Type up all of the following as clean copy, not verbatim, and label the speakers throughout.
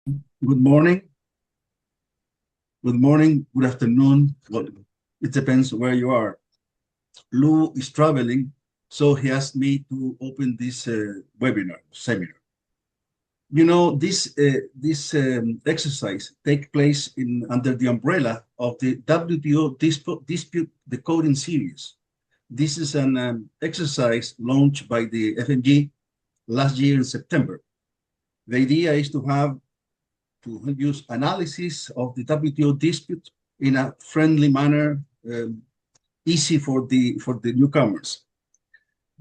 Speaker 1: Good morning. Good morning. Good afternoon. Well, it depends where you are. Lou is traveling, so he asked me to open this webinar seminar. You know, this exercise take place under the umbrella of the WTO dispute decoding series. This is an exercise launched by the FMG last year in September. The idea is to use analysis of the WTO dispute in a friendly manner, easy for the newcomers.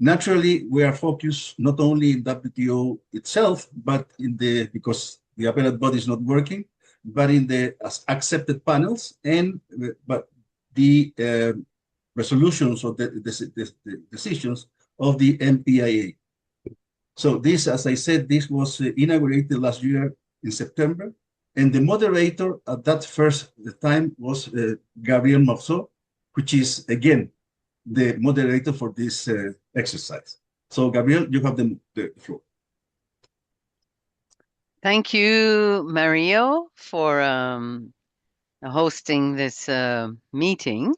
Speaker 1: Naturally, we are focused not only in WTO itself, but because the appellate body is not working, but in the accepted panels and but the resolutions or the decisions of the MPIA. So this, as I said, this was inaugurated last year in September, and the moderator at that first time was Gabriel Marceau, which is, again, the moderator for this exercise. So, Gabriel, you have the floor.
Speaker 2: Thank you, Mario, for hosting this meeting.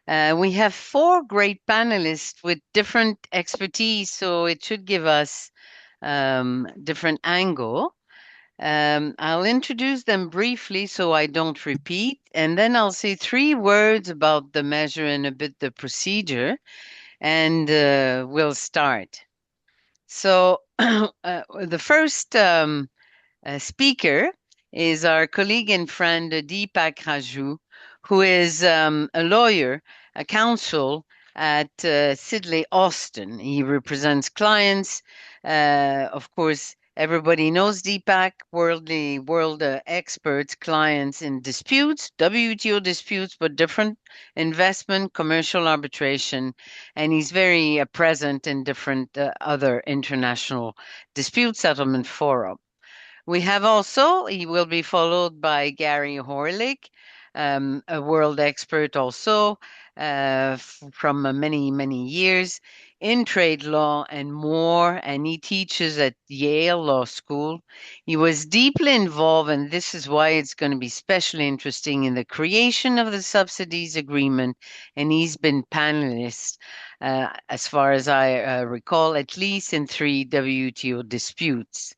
Speaker 2: We have 4 great panelists with different expertise, so it should give us different angle. I'll introduce them briefly so I don't repeat, and then I'll say 3 words about the measure and a bit the procedure, and we'll start. So the first speaker is our colleague and friend Deepak Raju, who is a lawyer, a counsel at Sidley Austin. He represents clients. Of course, everybody knows Deepak, world experts, clients in disputes, WTO disputes, but different investment, commercial arbitration, and he's very present in different other international dispute settlement forum. We have also, he will be followed by Gary Horlick, a world expert also from many, many years in trade law and more, and he teaches at Yale Law School. He was deeply involved, and this is why it's going to be especially interesting in the creation of the subsidies agreement, and he's been panelist, as far as I recall, at least in 3 WTO disputes.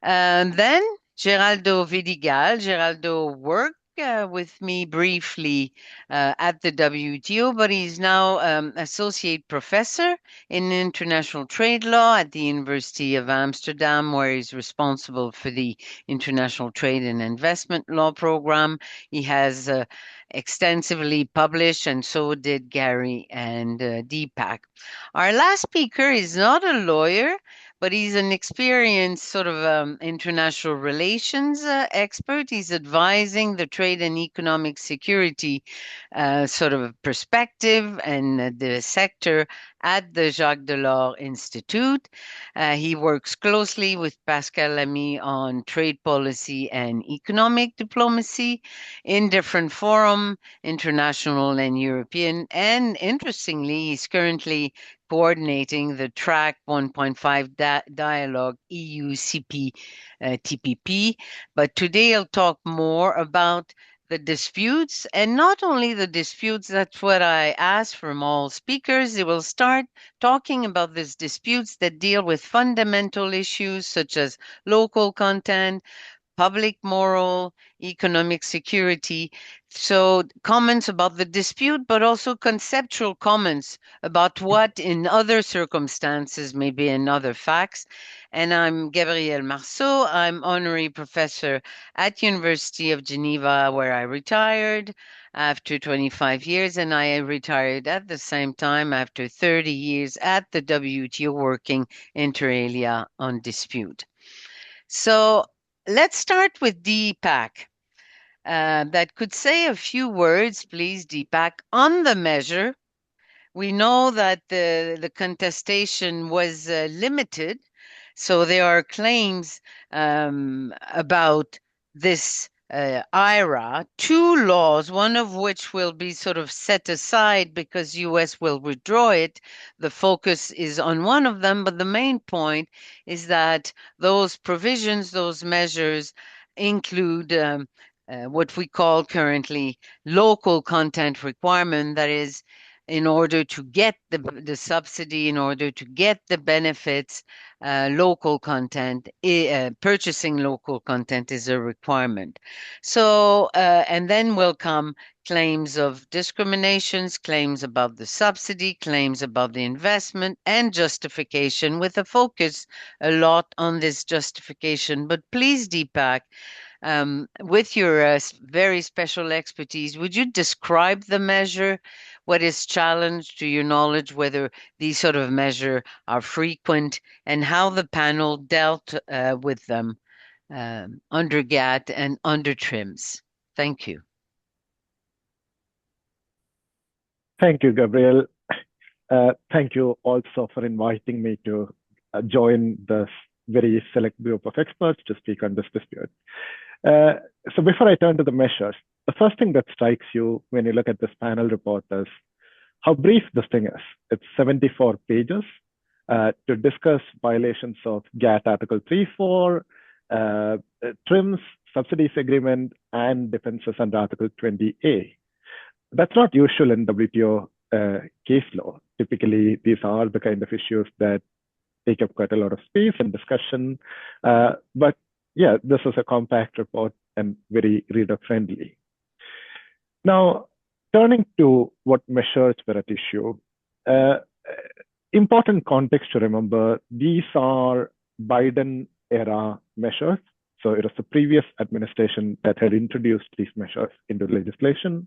Speaker 2: Then Geraldo Vidigal. Geraldo worked with me briefly at the WTO, but he's now associate professor in international trade law at the University of Amsterdam, where he's responsible for the international trade and investment law program. He has extensively published, and so did Gary and Deepak. Our last speaker is not a lawyer, but he's an experienced sort of international relations expert. He's advising the trade and economic security sort of perspective and the sector at the Jacques Delors Institute. He works closely with Pascal Lamy on trade policy and economic diplomacy in different forums, international and European. And interestingly, he's currently coordinating the Track 1.5 dialogue EU-CP TPP. But today I'll talk more about the disputes, and not only the disputes, that's what I asked from all speakers. They will start talking about these disputes that deal with fundamental issues such as local content, public moral, economic security. So comments about the dispute, but also conceptual comments about what in other circumstances, maybe in other facts. And I'm Gabrielle Marceau. I'm honorary professor at University of Geneva, where I retired after 25 years, and I retired at the same time after 30 years at the WTO working inter alia on dispute. So let's start with Deepak. That could say a few words, please, Deepak, on the measure. We know that the contestation was limited, so there are claims about this IRA, two laws, one of which will be sort of set aside because US will withdraw it. The focus is on one of them, but the main point is that those provisions, those measures include what we call currently local content requirement. That is, in order to get the subsidy, in order to get the benefits, local content, purchasing local content is a requirement. So, and then will come claims of discriminations, claims about the subsidy, claims about the investment, and justification, with a focus a lot on this justification. But please, Deepak, with your very special expertise, would you describe the measure? What is challenged to your knowledge, whether these sort of measures are frequent, and how the panel dealt with them under GATT and under TRIMs? Thank you.
Speaker 3: Thank you, Gabriel. Thank you also for inviting me to join this very select group of experts to speak on this dispute. So before I turn to the measures, the first thing that strikes you when you look at this panel report is how brief this thing is. It's 74 pages to discuss violations of GATT Article 3.4, TRIMs, subsidies agreement, and defenses under Article 20A. That's not usual in WTO case law. Typically, these are the kind of issues that take up quite a lot of space and discussion. But yeah, this is a compact report and very reader friendly. Now, turning to what measures were at issue, important context to remember, these are Biden era measures. So it was the previous administration that had introduced these measures into legislation.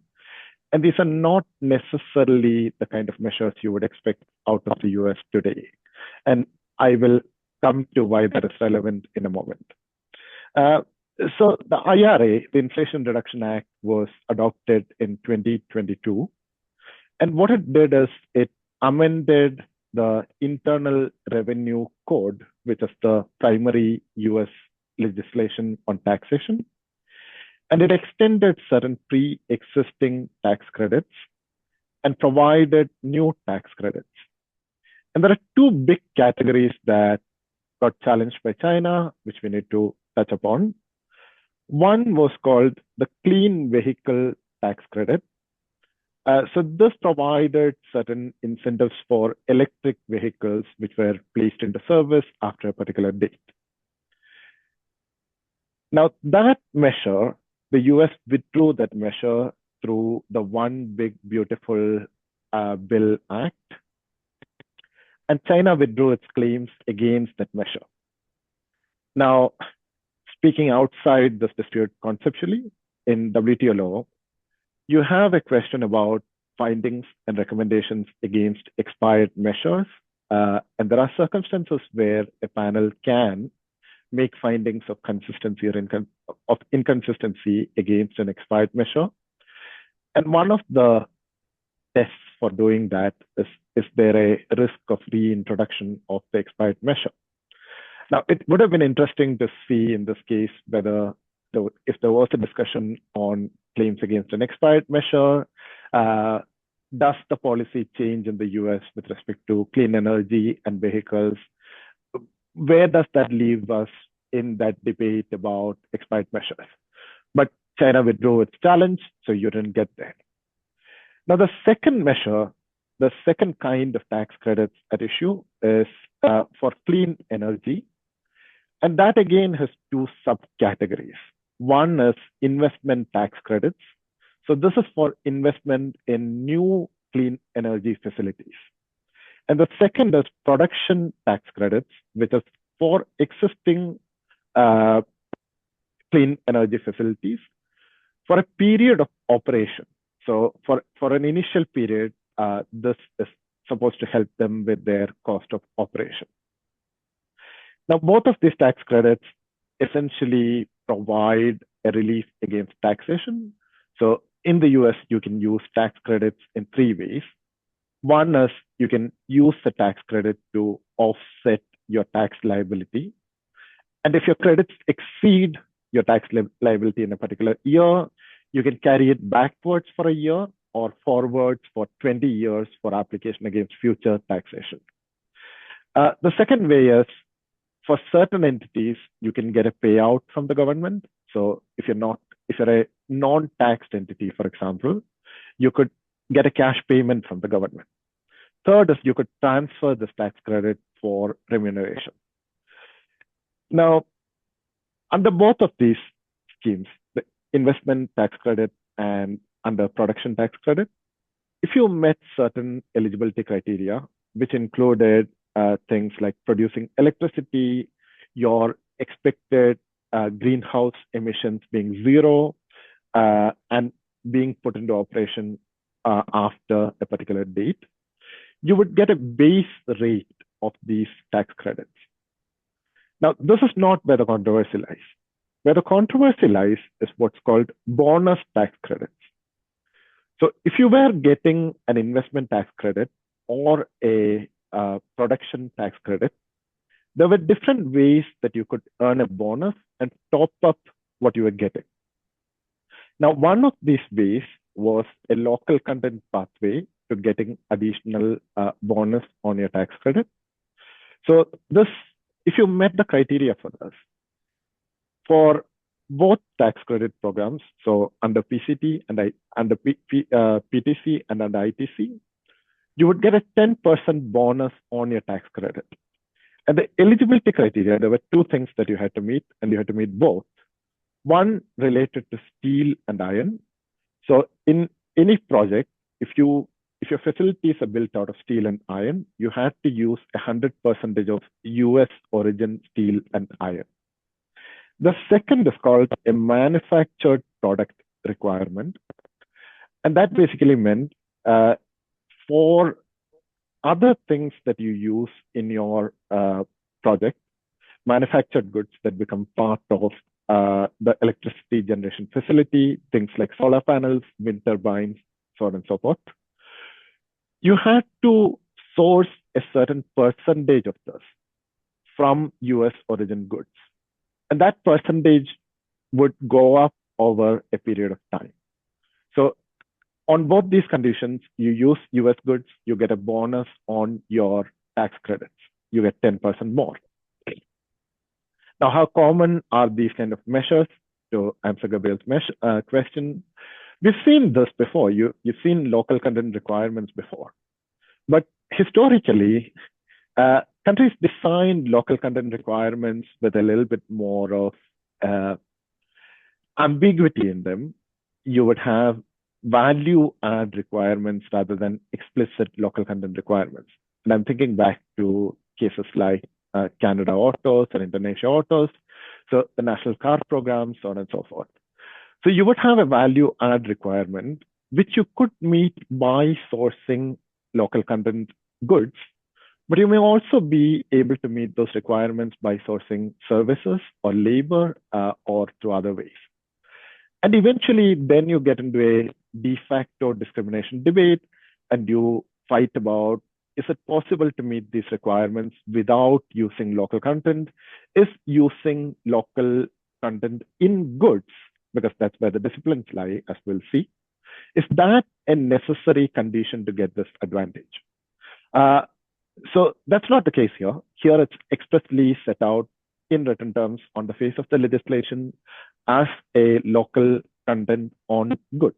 Speaker 3: And these are not necessarily the kind of measures you would expect out of the US today. And I will come to why that is relevant in a moment. So the IRA, the Inflation Reduction Act, was adopted in 2022. And what it did is it amended the Internal Revenue Code, which is the primary US legislation on taxation. And it extended certain pre-existing tax credits and provided new tax credits. And there are two big categories that got challenged by China, which we need to touch upon. One was called the Clean Vehicle Tax Credit. So this provided certain incentives for electric vehicles which were placed into service after a particular date. Now that measure, the US withdrew that measure through the One Big Beautiful Bill Act, and China withdrew its claims against that measure. Now, speaking outside this dispute conceptually, in WTO law, you have a question about findings and recommendations against expired measures. And there are circumstances where a panel can make findings of consistency or inconsistency against an expired measure. And one of the tests for doing that is there a risk of reintroduction of the expired measure? Now, it would have been interesting to see in this case whether if there was a discussion on claims against an expired measure, does the policy change in the US with respect to clean energy and vehicles? Where does that leave us in that debate about expired measures? But China withdrew its challenge, so you didn't get there. Now, the second measure, the second kind of tax credits at issue is for clean energy. And that again has two subcategories. One is investment tax credits. So this is for investment in new clean energy facilities. And the second is production tax credits, which is for existing clean energy facilities for a period of operation. So for an initial period, this is supposed to help them with their cost of operation. Now, both of these tax credits essentially provide a relief against taxation. So in the US, you can use tax credits in three ways. One is you can use the tax credit to offset your tax liability. And if your credits exceed your tax liability in a particular year. You can carry it backwards for a year or forwards for 20 years for application against future taxation. The second way is, for certain entities, you can get a payout from the government. So if you're a non-taxed entity, for example, you could get a cash payment from the government. Third is you could transfer this tax credit for remuneration. Now, under both of these schemes, the investment tax credit and under production tax credit, if you met certain eligibility criteria, which included things like producing electricity, your expected greenhouse emissions being zero, and being put into operation after a particular date, you would get a base rate of these tax credits. Now, this is not where the controversy lies. Where the controversy lies is what's called bonus tax credits. So if you were getting an investment tax credit or a production tax credit, there were different ways that you could earn a bonus and top up what you were getting. Now, one of these ways was a local content pathway to getting additional bonus on your tax credit. So this, if you met the criteria for this, for both tax credit programs, so under PCT and under PTC and under ITC, you would get a 10% bonus on your tax credit. And the eligibility criteria, there were two things that you had to meet, and you had to meet both. One related to steel and iron. So in any project, if your facilities are built out of steel and iron, you had to use 100% of US origin steel and iron. The second is called a manufactured product requirement. And that basically meant for other things that you use in your project, manufactured goods that become part of the electricity generation facility, things like solar panels, wind turbines, so on and so forth, you had to source a certain percentage of this from US origin goods. And that percentage would go up over a period of time. So on both these conditions, you use US goods, you get a bonus on your tax credits. You get 10% more. Now, how common are these kind of measures? To answer Gabriel's question, we've seen this before. You've seen local content requirements before. But historically, countries designed local content requirements with a little bit more of ambiguity in them. You would have value add requirements rather than explicit local content requirements. And I'm thinking back to cases like Canada Autos and Indonesia Autos, so the national car program, so on and so forth. So you would have a value add requirement, which you could meet by sourcing local content goods, but you may also be able to meet those requirements by sourcing services or labor or through other ways. And eventually, then you get into a de facto discrimination debate and you fight about, is it possible to meet these requirements without using local content? Is using local content in goods, because that's where the disciplines lie, as we'll see, is that a necessary condition to get this advantage? So that's not the case here. Here it's expressly set out in written terms on the face of the legislation as a local content on goods.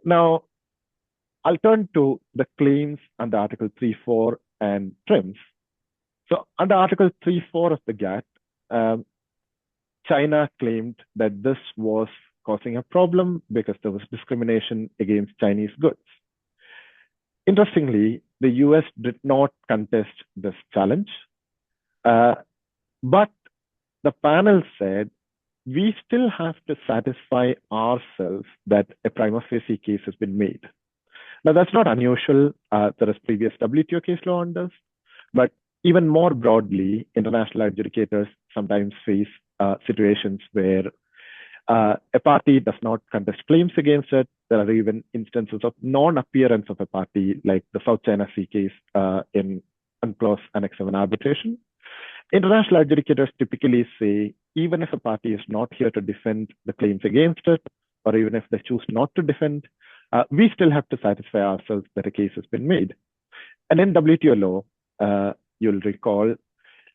Speaker 3: Now, I'll turn to the claims under Article 3.4 and TRIMs. So under Article 3.4 of the GATT, China claimed that this was causing a problem because there was discrimination against Chinese goods. Interestingly, the US did not contest this challenge, but the panel said, we still have to satisfy ourselves that a prima facie case has been made. Now, that's not unusual. There is previous WTO case law on this, but even more broadly, international adjudicators sometimes face situations where a party does not contest claims against it. There are even instances of non-appearance of a party, like the South China Sea case in UNCLOS Annex 7 arbitration. International adjudicators typically say, even if a party is not here to defend the claims against it, or even if they choose not to defend, we still have to satisfy ourselves that a case has been made. And in WTO law, you'll recall,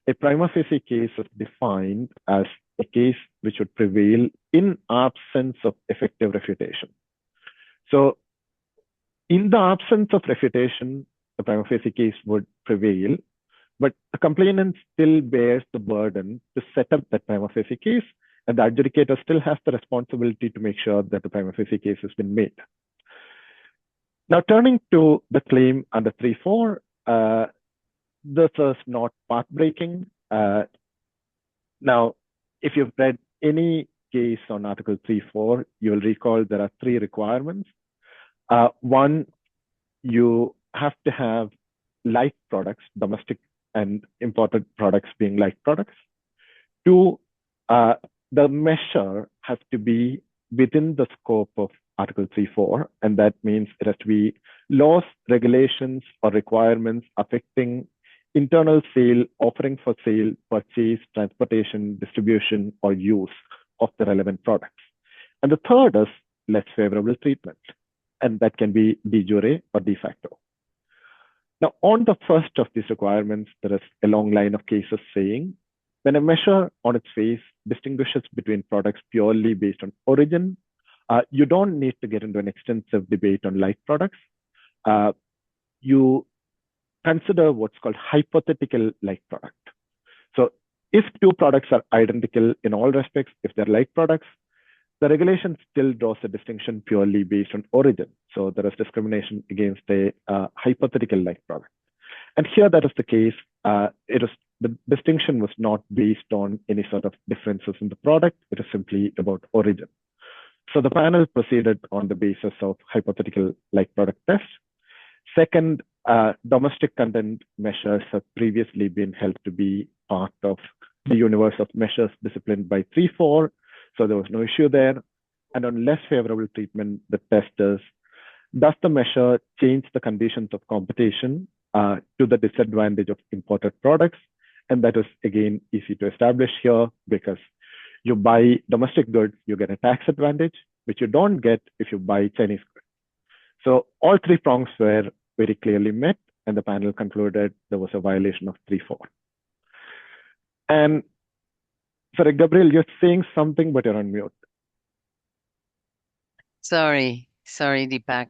Speaker 3: a prima facie case is defined as a case which would prevail in absence of effective refutation. So in the absence of refutation, the prima facie case would prevail, but the complainant still bears the burden to set up that prima facie case, and the adjudicator still has the responsibility to make sure that the prima facie case has been made. Now, turning to the claim under 3.4, this is not path-breaking. Now, if you've read any case on Article 3.4, you will recall there are 3 requirements. One, you have to have like products, domestic and imported products being like products. 2, the measure has to be within the scope of Article 3.4, and that means it has to be laws, regulations, or requirements affecting internal sale, offering for sale, purchase, transportation, distribution, or use of the relevant products. And the third is less favorable treatment, and that can be de jure or de facto. Now, on the first of these requirements, there is a long line of cases saying, when a measure on its face distinguishes between products purely based on origin, you don't need to get into an extensive debate on like products. You consider what's called hypothetical like product. So if 2 products are identical in all respects, if they're like products, the regulation still draws a distinction purely based on origin. So there is discrimination against a hypothetical like product. And here that is the case. The distinction was not based on any sort of differences in the product. It is simply about origin. So the panel proceeded on the basis of hypothetical like product test. Second, domestic content measures have previously been held to be part of the universe of measures disciplined by 3.4. So there was no issue there. And on less favorable treatment, the test is, does the measure change the conditions of competition to the disadvantage of imported products? And that is, again, easy to establish here because you buy domestic goods, you get a tax advantage, which you don't get if you buy Chinese goods. So all 3 prongs were very clearly met, and the panel concluded there was a violation of 3.4. And sorry, Gabriel, you're saying something, but you're on mute.
Speaker 2: Sorry, Deepak.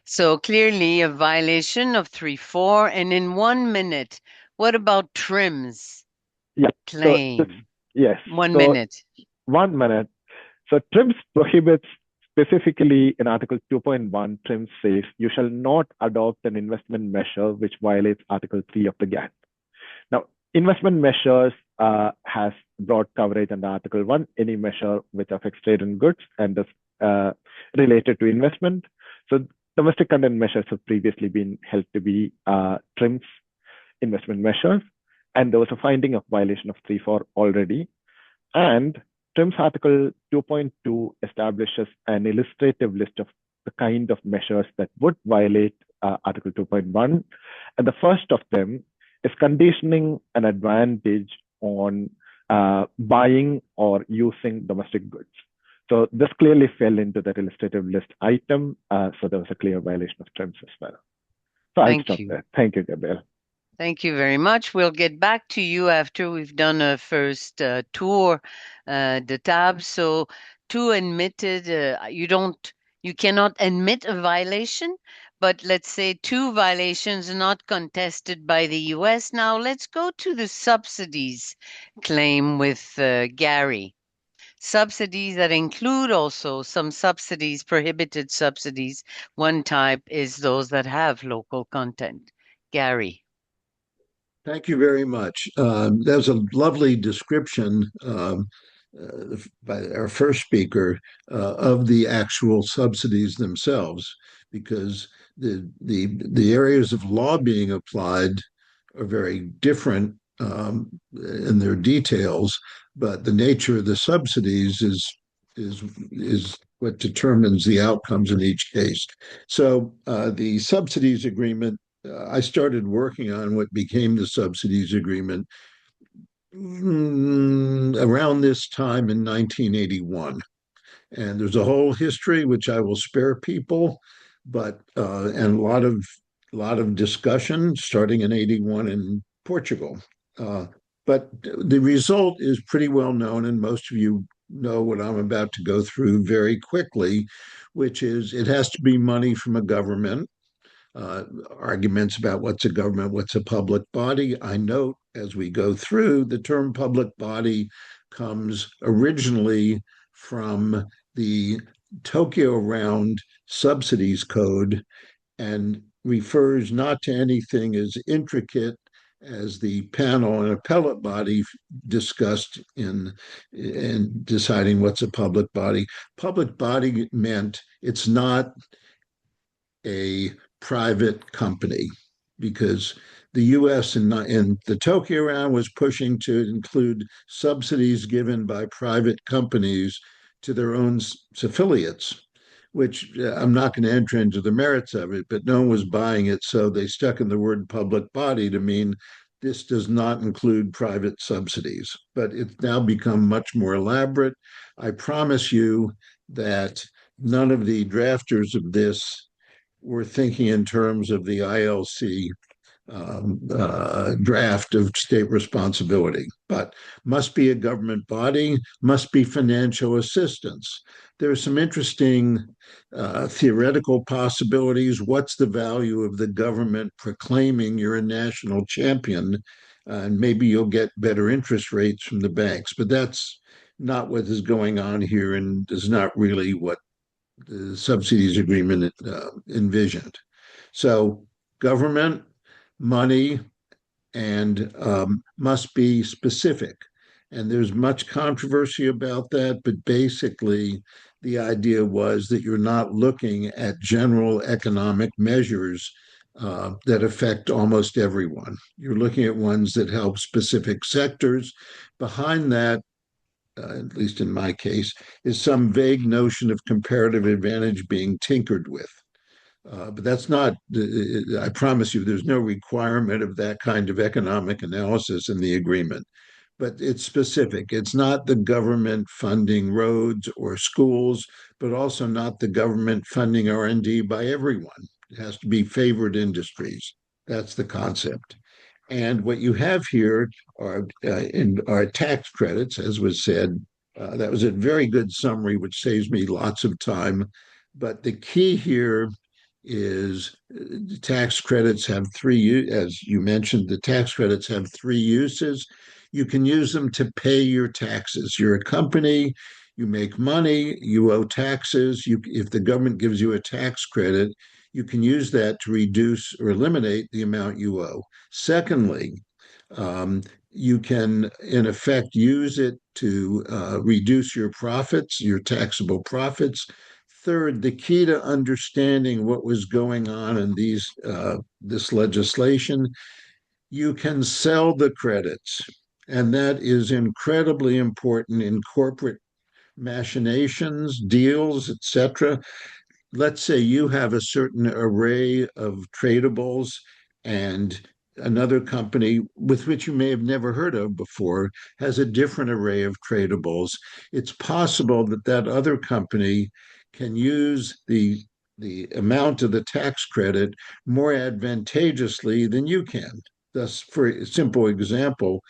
Speaker 2: So clearly a violation of 3.4, and in 1 minute, what about TRIMs?
Speaker 3: Yeah.
Speaker 2: Claim.
Speaker 3: So yes.
Speaker 2: 1 minute.
Speaker 3: 1 minute. So TRIMs prohibits specifically in Article 2.1, TRIMs says you shall not adopt an investment measure which violates Article 3 of the GATT. Now, investment measures has broad coverage under Article 1, any measure which affects trade in goods and is related to investment. So domestic content measures have previously been held to be TRIMs investment measures, and there was a finding of violation of 3.4 already. And TRIMs Article 2.2 establishes an illustrative list of the kind of measures that would violate Article 2.1. And the first of them is conditioning an advantage on buying or using domestic goods. So this clearly fell into that illustrative list item. So there was a clear violation of TRIMs as well. So I'll stop there. Thank you, Gabriel.
Speaker 2: Thank you very much. We'll get back to you after we've done a first tour the tab. So two admitted, you cannot admit a violation, but let's say 2 violations not contested by the US. Now let's go to the subsidies claim with Gary. Subsidies that include also some subsidies, prohibited subsidies. One type is those that have local content. Gary.
Speaker 4: Thank you very much. That was a lovely description by our first speaker of the actual subsidies themselves, because the areas of law being applied are very different in their details, but the nature of the subsidies is what determines the outcomes in each case. So the subsidies agreement, I started working on what became the subsidies agreement around this time in 1981. And there's a whole history which I will spare people, but and a lot of discussion starting in 81 in Portugal. Uh, but the result is pretty well known, and most of you know what I'm about to go through very quickly, which is it has to be money from a government. Arguments about what's a government, what's a public body. I note as we go through, the term public body comes originally from the Tokyo Round Subsidies Code and refers not to anything as intricate as the panel and appellate body discussed in deciding what's a public body. Public body meant it's not a private company because the US in the Tokyo round was pushing to include subsidies given by private companies to their own affiliates, which I'm not going to enter into the merits of it, but no one was buying it. So they stuck in the word public body to mean this does not include private subsidies. But it's now become much more elaborate. I promise you that none of the drafters of this were thinking in terms of the ILC draft of state responsibility, but must be a government body, must be financial assistance. There are some interesting theoretical possibilities. What's the value of the government proclaiming you're a national champion? And maybe you'll get better interest rates from the banks, but that's not what is going on here and is not really what the subsidies agreement envisioned. So government, money, and must be specific. And there's much controversy about that, but basically the idea was that you're not looking at general economic measures that affect almost everyone. You're looking at ones that help specific sectors. Behind that, at least in my case, is some vague notion of comparative advantage being tinkered with. But that's not, I promise you, there's no requirement of that kind of economic analysis in the agreement. But it's specific. It's not the government funding roads or schools, but also not the government funding R&D by everyone. It has to be favored industries. That's the concept. And what you have here are tax credits, as was said. That was a very good summary, which saves me lots of time. But the key here is the tax credits have three, as you mentioned, the tax credits have three uses. You can use them to pay your taxes. You're a company, you make money, you owe taxes. If the government gives you a tax credit, you can use that to reduce or eliminate the amount you owe. Secondly, you can, in effect, use it to reduce your profits, your taxable profits. Third, the key to understanding what was going on in this legislation, you can sell the credits, and that is incredibly important in corporate machinations, deals, etc. Let's say you have a certain array of tradables and another company with which you may have never heard of before has a different array of tradables. It's possible that that other company can use the amount of the tax credit more advantageously than you can. Thus, for a simple example,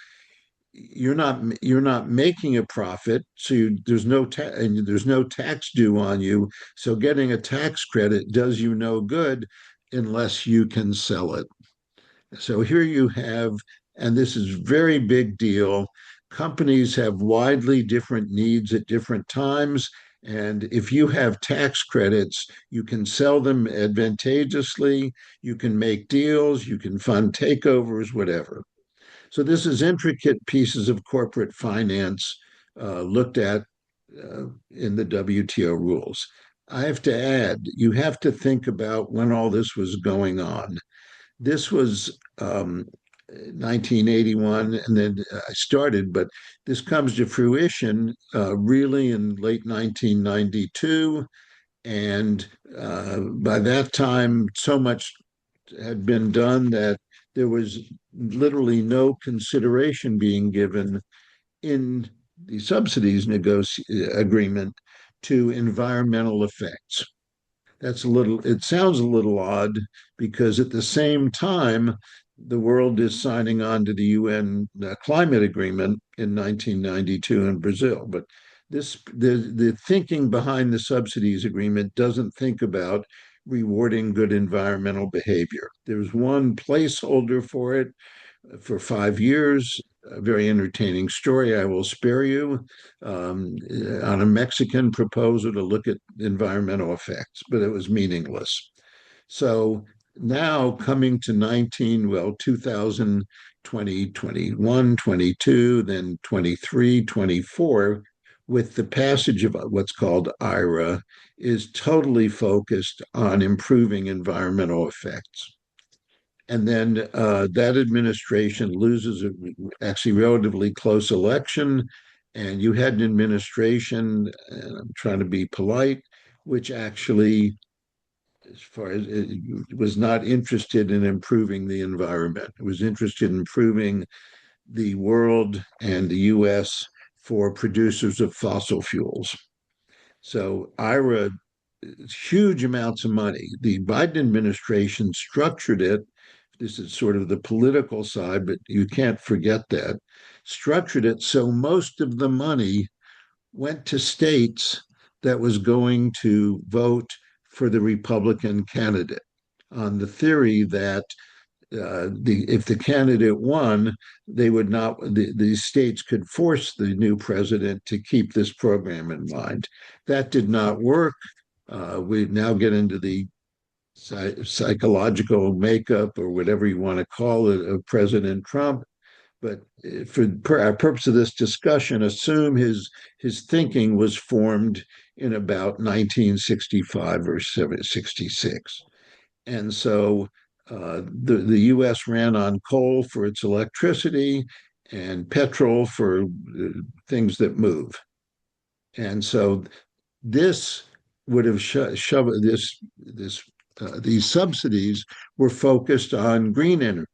Speaker 4: you're not making a profit, so there's no tax due on you. So getting a tax credit does you no good unless you can sell it. So here you have, and this is very big deal. Companies have widely different needs at different times. And if you have tax credits, you can sell them advantageously, you can make deals, you can fund takeovers, whatever. So this is intricate pieces of corporate finance looked at in the WTO rules. I have to add, you have to think about when all this was going on. This was 1981, and then I started, but this comes to fruition really in late 1992. And by that time, so much had been done that there was literally no consideration being given in the subsidies agreement to environmental effects. It sounds a little odd because at the same time, the world is signing on to the UN climate agreement in 1992 in Brazil. But the thinking behind the subsidies agreement doesn't think about rewarding good environmental behavior. There's one placeholder for it for 5 years. A very entertaining story. I will spare you on a Mexican proposal to look at environmental effects, but it was meaningless. So now coming to 2020, 21, 22, then 23, 24, with the passage of what's called IRA, is totally focused on improving environmental effects. And then that administration loses actually relatively close election, and you had an administration, and I'm trying to be polite, which actually, as far as it was not interested in improving the environment. It was interested in improving the world and the US for producers of fossil fuels. So IRA, huge amounts of money. The Biden administration structured it. This is sort of the political side, but you can't forget that. Structured it so most of the money went to states that was going to vote for the Republican candidate on the theory that if the candidate won, they would not. These states could force the new president to keep this program in mind. That did not work. We now get into the psychological makeup or whatever you want to call it of President Trump. But for our purpose of this discussion, assume his thinking was formed in about 1965 or 66. And so the U.S. ran on coal for its electricity and petrol for things that move. And so this would have shoved these subsidies were focused on green energy,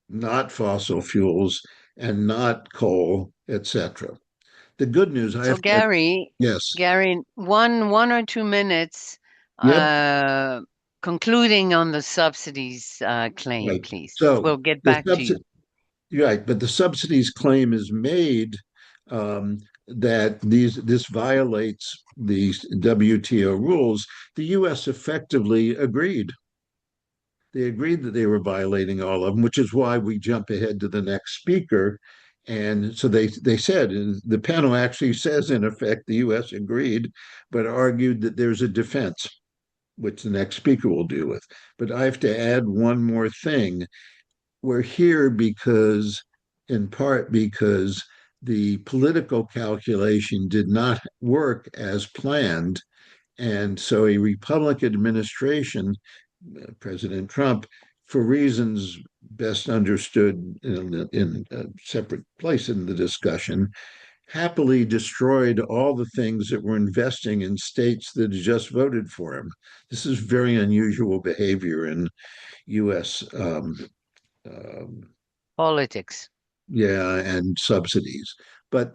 Speaker 4: not fossil fuels and not coal, etc. The good news,
Speaker 2: Gary,
Speaker 4: yes,
Speaker 2: Gary, one or 2 minutes,
Speaker 4: yep,
Speaker 2: concluding on the subsidies claim,
Speaker 4: right.
Speaker 2: please.
Speaker 4: So
Speaker 2: We'll get back to you.
Speaker 4: Right, but the subsidies claim is made that this violates the WTO rules. The U.S. effectively agreed. They agreed that they were violating all of them, which is why we jump ahead to the next speaker. And so they said, and the panel actually says, in effect, the U.S. agreed, but argued that there's a defense, which the next speaker will deal with. But I have to add one more thing. We're here in part because the political calculation did not work as planned. And so a Republican administration, President Trump, for reasons best understood in a separate place in the discussion, happily destroyed all the things that were investing in states that had just voted for him. This is very unusual behavior in U.S.
Speaker 2: Politics.
Speaker 4: Yeah, and subsidies. But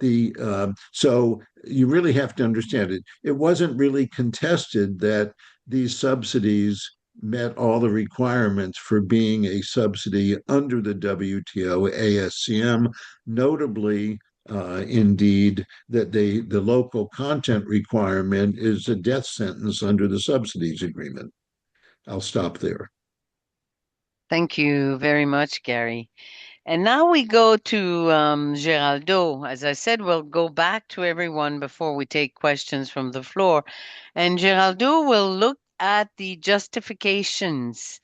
Speaker 4: so you really have to understand it. It wasn't really contested that these subsidies met all the requirements for being a subsidy under the WTO ASCM, notably, indeed, that the local content requirement is a death sentence under the subsidies agreement. I'll stop there.
Speaker 2: Thank you very much, Gary. And now we go to Geraldo. As I said, we'll go back to everyone before we take questions from the floor. And Geraldo will look at the justifications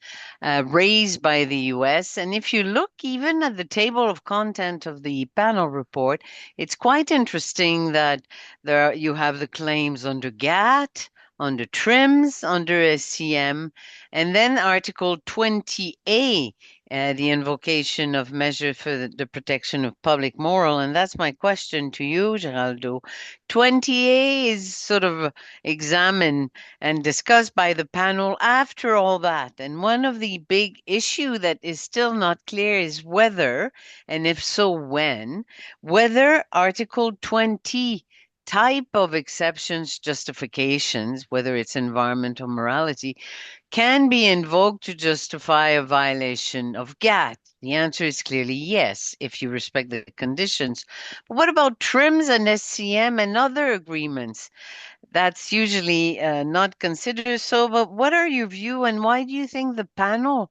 Speaker 2: raised by the US. And if you look even at the table of content of the panel report, it's quite interesting that you have the claims under GATT, under TRIMs, under SCM, and then Article 20A the invocation of measures for the protection of public moral. And that's my question to you, Geraldo. 20A is sort of examined and discussed by the panel after all that. And one of the big issue that is still not clear is whether, and if so, when, whether Article 20 type of exceptions, justifications, whether it's environmental morality, can be invoked to justify a violation of GATT? The answer is clearly yes, if you respect the conditions. But what about TRIMs and SCM and other agreements? That's usually not considered so, but what are your view and why do you think the panel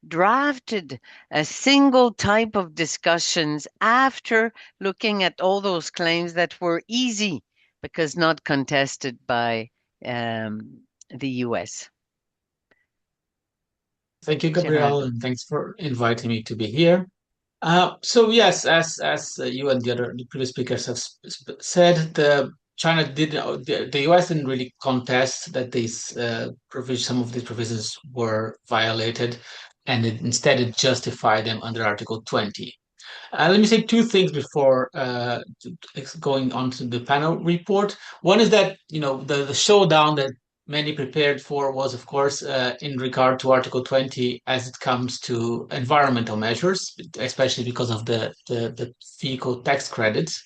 Speaker 2: drafted a single type of discussions after looking at all those claims that were easy because not contested by the US?
Speaker 5: Thank you, Gabrielle, and thanks for inviting me to be here. So yes, as you and the previous speakers have said, China did the US didn't really contest that these some of these provisions were violated, and instead it justified them under Article 20. Let me say two things before going on to the panel report. One is that the showdown that many prepared for was, of course, in regard to Article 20 as it comes to environmental measures, especially because of the vehicle tax credits.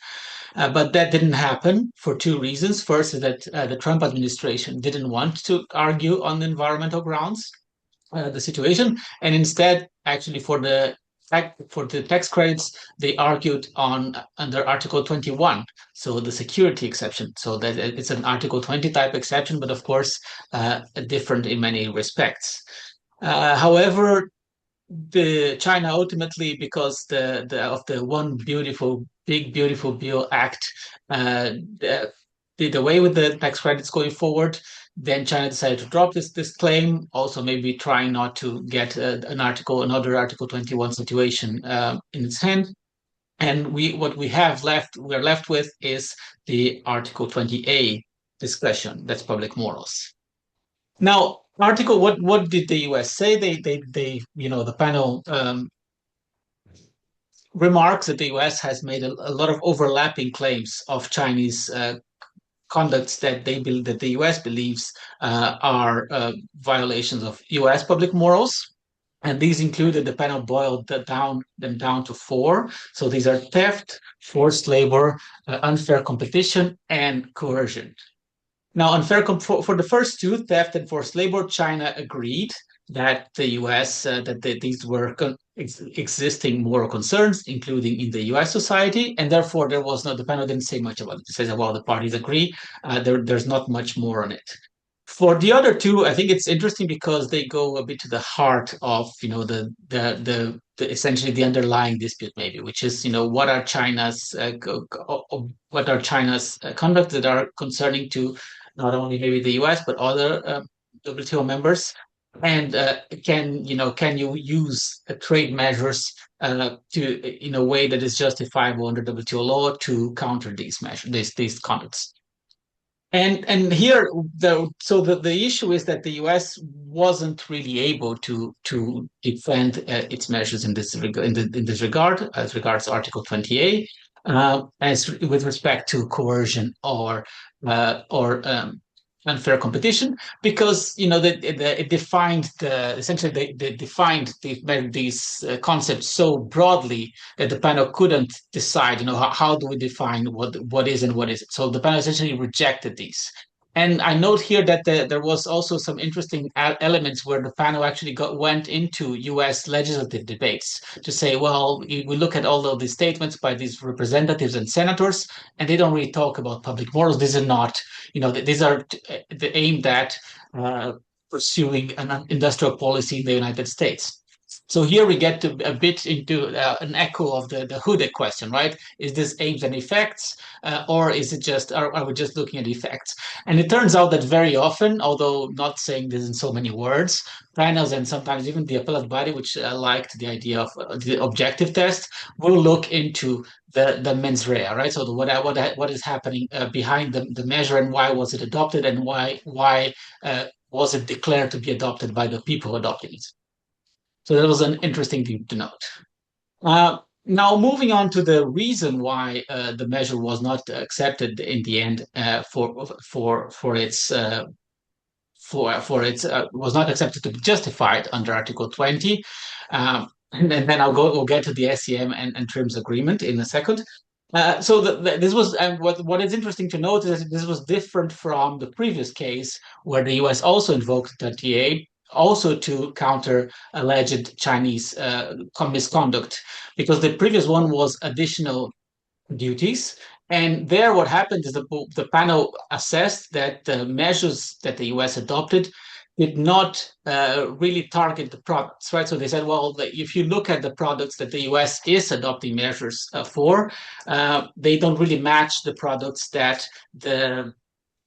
Speaker 5: But that didn't happen for two reasons. First is that the Trump administration didn't want to argue on environmental grounds the situation, and instead, actually, for the tax credits, they argued under Article 21, so the security exception. So that it's an Article 20 type exception, but of course, different in many respects. However, the China ultimately, because of the One Big Beautiful Bill Act, did away with the tax credits going forward. Then China decided to drop this claim, also maybe trying not to get another Article 21 situation in its hand. And what we're left with is the Article 20A discussion. That's public morals. Now, what did the US say? They the panel remarks that the US has made a lot of overlapping claims of Chinese conducts that the US believes are violations of US public morals. And these included, the panel boiled them down to four. So these are theft, forced labor, unfair competition, and coercion. Now, for the first two, theft and forced labor, China agreed that the US, these were existing moral concerns, including in the US society, and therefore the panel didn't say much about it. It says, well, the parties agree, there's not much more on it. For the other two, I think it's interesting because they go a bit to the heart of, the essentially the underlying dispute, maybe, which is, what are China's conduct that are concerning to not only maybe the US but other WTO members, and can you use trade measures to in a way that is justifiable under WTO law to counter these measures, these conducts. And here, the issue is that the US wasn't really able to defend its measures in this regard, as regards Article 20A, as with respect to coercion or unfair competition, because it defined essentially they defined these concepts so broadly that the panel couldn't decide how do we define what is and what isn't. So the panel essentially rejected these. And I note here that there was also some interesting elements where the panel actually went into US legislative debates to say, well, we look at all of these statements by these representatives and senators, and they don't really talk about public morals. These are not, these are aimed at pursuing an industrial policy in the United States. So here we get to a bit into an echo of the Hooded question, right? Is this aims and effects, or is it just are we just looking at effects? And it turns out that very often, although not saying this in so many words, panels and sometimes even the appellate body, which liked the idea of the objective test, will look into the mens rea, right? So what is happening behind the measure, and why was it adopted, and why was it declared to be adopted by the people adopting it? So that was an interesting thing to note. Now, moving on to the reason why the measure was not accepted in the end for its was not accepted to be justified under Article 20. And then we'll get to the SCM and TRIMs agreement in a second. So this was, and what is interesting to note is that this was different from the previous case where the US also invoked 38, also to counter alleged Chinese misconduct, because the previous one was additional duties. And there, what happened is the panel assessed that the measures that the US adopted did not really target the products, right? So they said, well, if you look at the products that the US is adopting measures for, they don't really match the products that the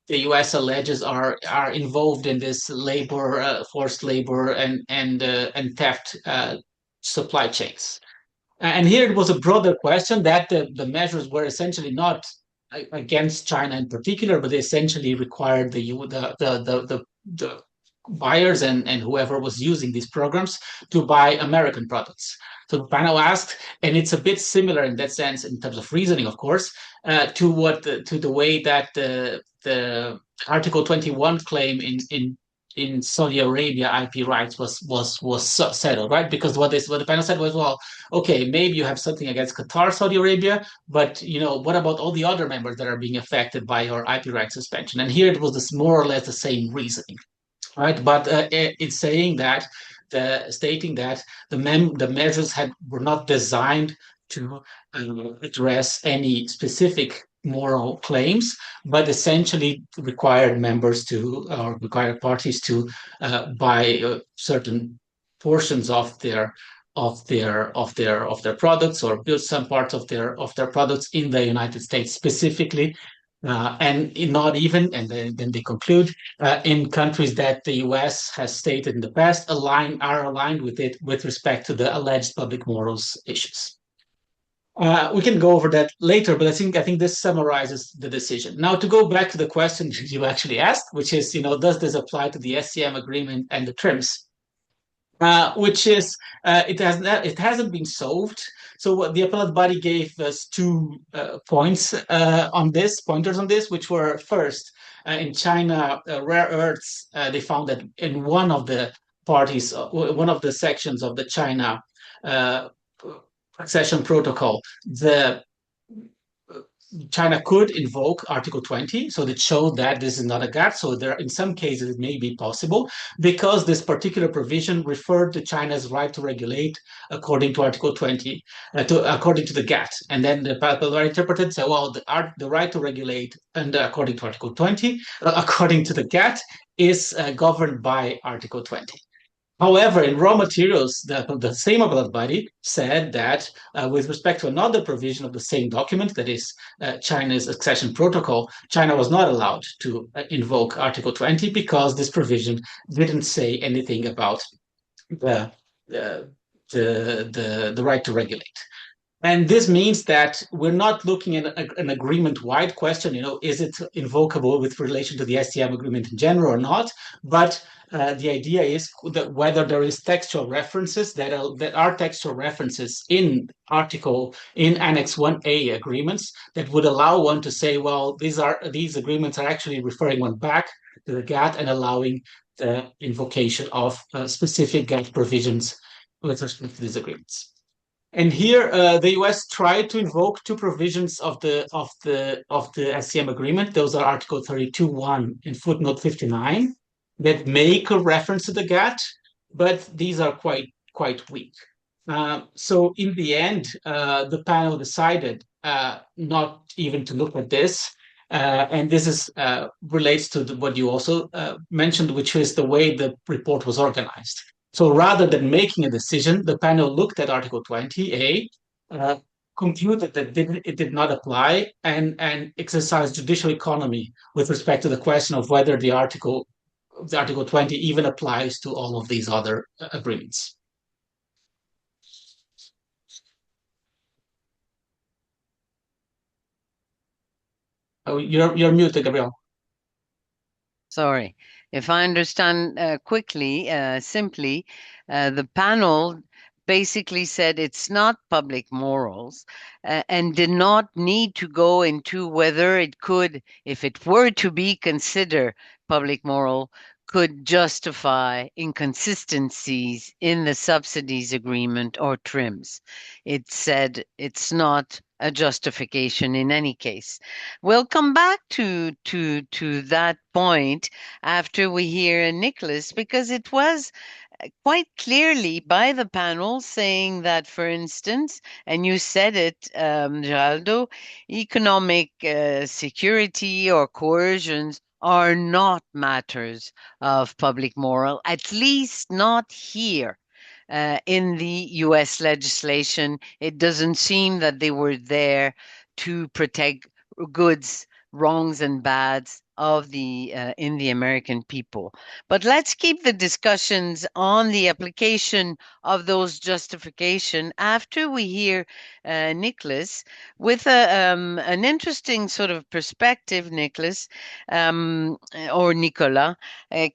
Speaker 5: US alleges are involved in this labor, forced labor, and theft supply chains. And here it was a broader question that the measures were essentially not against China in particular, but they essentially required the buyers and whoever was using these programs to buy American products. So the panel asked, and it's a bit similar in that sense in terms of reasoning, of course, to the way that the Article 21 claim in Saudi Arabia IP rights was settled, right? Because what the panel said was, well, okay, maybe you have something against Qatar, Saudi Arabia, but what about all the other members that are being affected by your IP rights suspension? And here it was this more or less the same reasoning, right? But it's saying that stating that the measures were not designed to address any specific moral claims, but essentially required members to or required parties to buy certain portions of their products or build some parts of their products in the United States specifically, and not even, and then they conclude, in countries that the US has stated in the past are aligned with it with respect to the alleged public morals issues. We can go over that later, but I think this summarizes the decision. Now, to go back to the question you actually asked, which is, does this apply to the SCM agreement and the TRIMs? Which is, it hasn't been solved. So what the appellate body gave us 2 pointers on this, which were first, in China, rare earths, they found that in one of the parties, one of the sections of the China accession protocol, China could invoke Article 20, so that showed that this is not a gap. So there, in some cases, it may be possible because this particular provision referred to China's right to regulate according to Article 20, according to the GATT. And then the appellate interpreted, so well, the right to regulate, and according to Article 20, according to the GATT, is governed by Article 20. However, in raw materials, the same appellate body said that with respect to another provision of the same document, that is China's accession protocol, China was not allowed to invoke Article 20 because this provision didn't say anything about the right to regulate. And this means that we're not looking at an agreement-wide question, is it invocable with relation to the SCM agreement in general or not? But the idea is that whether there is textual references that are textual references in Annex 1A agreements that would allow one to say, well, these agreements are actually referring one back to the GATT and allowing the invocation of specific GATT provisions with respect to these agreements. And here, the US tried to invoke 2 provisions of the SCM agreement. Those are Article 32.1 and footnote 59 that make a reference to the GATT, but these are quite weak. So in the end, the panel decided not even to look at this. And this is relates to what you also mentioned, which is the way the report was organized. So rather than making a decision, the panel looked at Article 20A, concluded that it did not apply, and exercised judicial economy with respect to the question of whether the Article 20 even applies to all of these other agreements. Oh, you're muted, Gabriel.
Speaker 2: Sorry. If I understand simply, the panel basically said it's not public morals and did not need to go into whether it could, if it were to be considered public moral, could justify inconsistencies in the subsidies agreement or TRIMs. It said it's not a justification in any case. We'll come back to that point after we hear Nicholas, because it was quite clearly by the panel saying that, for instance, and you said it, Geraldo, economic security or coercions are not matters of public moral, at least not here. In the US legislation, it doesn't seem that they were there to protect goods, wrongs, and bads of the in the American people. But let's keep the discussions on the application of those justification after we hear Nicholas with an interesting sort of perspective, Nicholas or Nicola.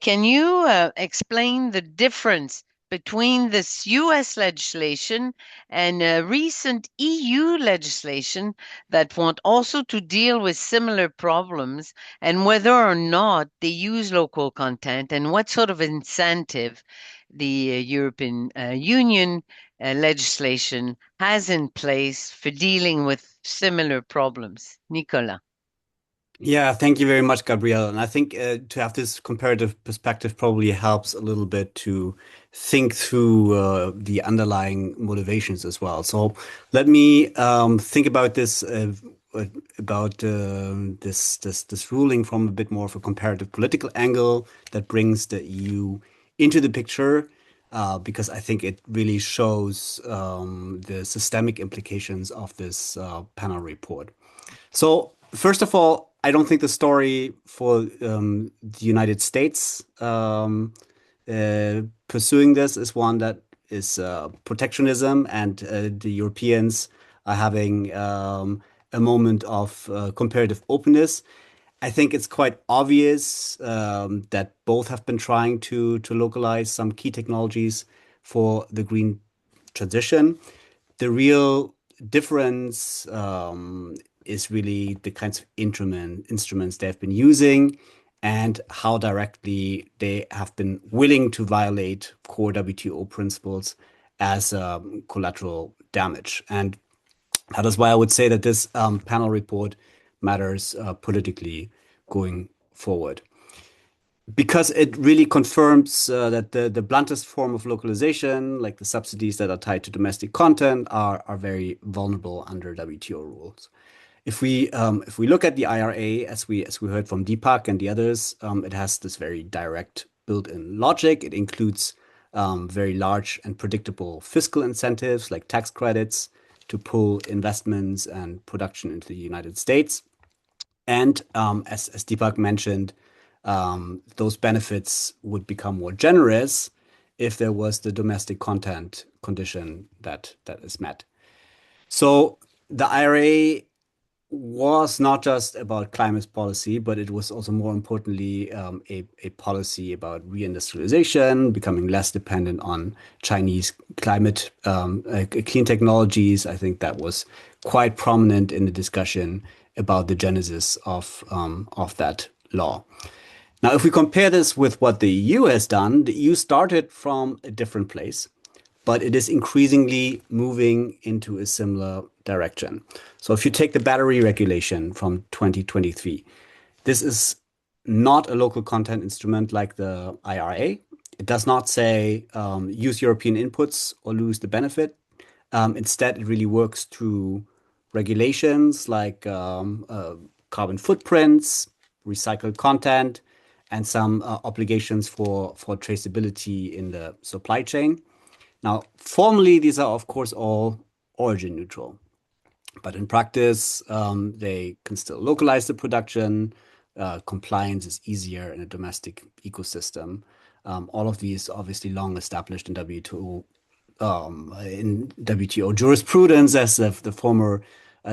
Speaker 2: Can you explain the difference between this US legislation and recent EU legislation that want also to deal with similar problems, and whether or not they use local content and what sort of incentive the European Union legislation has in place for dealing with similar problems? Nicola.
Speaker 6: Yeah, thank you very much, Gabrielle. And I think to have this comparative perspective probably helps a little bit to think through the underlying motivations as well. So let me think about this this ruling from a bit more of a comparative political angle that brings the EU into the picture, because I think it really shows the systemic implications of this panel report. So first of all, I don't think the story for the United States pursuing this is one that is protectionism, and the Europeans are having a moment of comparative openness. I think it's quite obvious that both have been trying to localize some key technologies for the green transition. The real difference is really the kinds of instruments they've been using and how directly they have been willing to violate core WTO principles as collateral damage. And that is why I would say that this panel report matters politically going forward, because it really confirms that the bluntest form of localization, like the subsidies that are tied to domestic content, are very vulnerable under WTO rules. If we look at the IRA, as we heard from Deepak and the others, it has this very direct built-in logic. It includes very large and predictable fiscal incentives like tax credits to pull investments and production into the United States. And as Deepak mentioned, those benefits would become more generous if there was the domestic content condition that is met. So the IRA was not just about climate policy, but it was also, more importantly, a policy about reindustrialization, becoming less dependent on Chinese climate clean technologies. I think that was quite prominent in the discussion about the genesis of that law. Now, if we compare this with what the EU has done, the EU started from a different place, but it is increasingly moving into a similar direction. So if you take the battery regulation from 2023, this is not a local content instrument like the IRA. It does not say use European inputs or lose the benefit. Instead, it really works through regulations like carbon footprints, recycled content, and some obligations for traceability in the supply chain. Now, formally, these are, of course, all origin neutral. But in practice, they can still localize the production. Compliance is easier in a domestic ecosystem. All of these obviously long established in WTO jurisprudence, as the former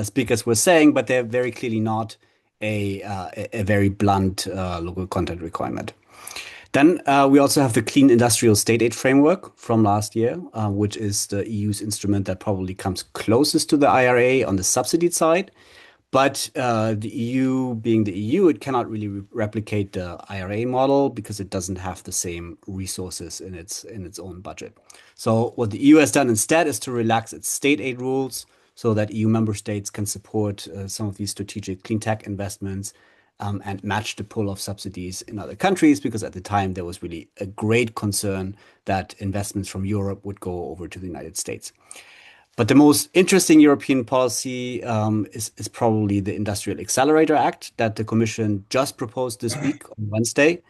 Speaker 6: speakers were saying, but they're very clearly not a very blunt local content requirement. Then we also have the Clean Industrial State Aid Framework from last year, which is the EU's instrument that probably comes closest to the IRA on the subsidy side. But the EU, being the EU, it cannot really replicate the IRA model because it doesn't have the same resources in its own budget. So what the EU has done instead is to relax its state aid rules so that EU member states can support some of these strategic clean tech investments and match the pull of subsidies in other countries, because at the time there was really a great concern that investments from Europe would go over to the United States. But the most interesting European policy is probably the Industrial Accelerator Act that the Commission just proposed this week on Wednesday,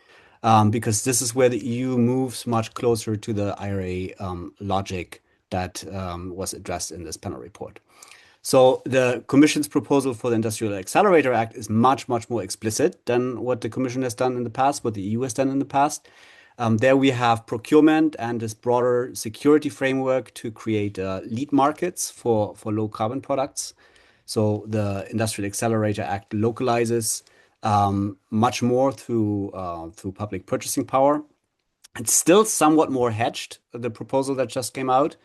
Speaker 6: because this is where the EU moves much closer to the IRA logic that was addressed in this panel report. So the Commission's proposal for the Industrial Accelerator Act is much, much more explicit than what the Commission has done in the past, what the EU has done in the past. There we have procurement and this broader security framework to create lead markets for low carbon products. So the Industrial Accelerator Act localizes much more through public purchasing power. It's still somewhat more hedged, the proposal that just came out,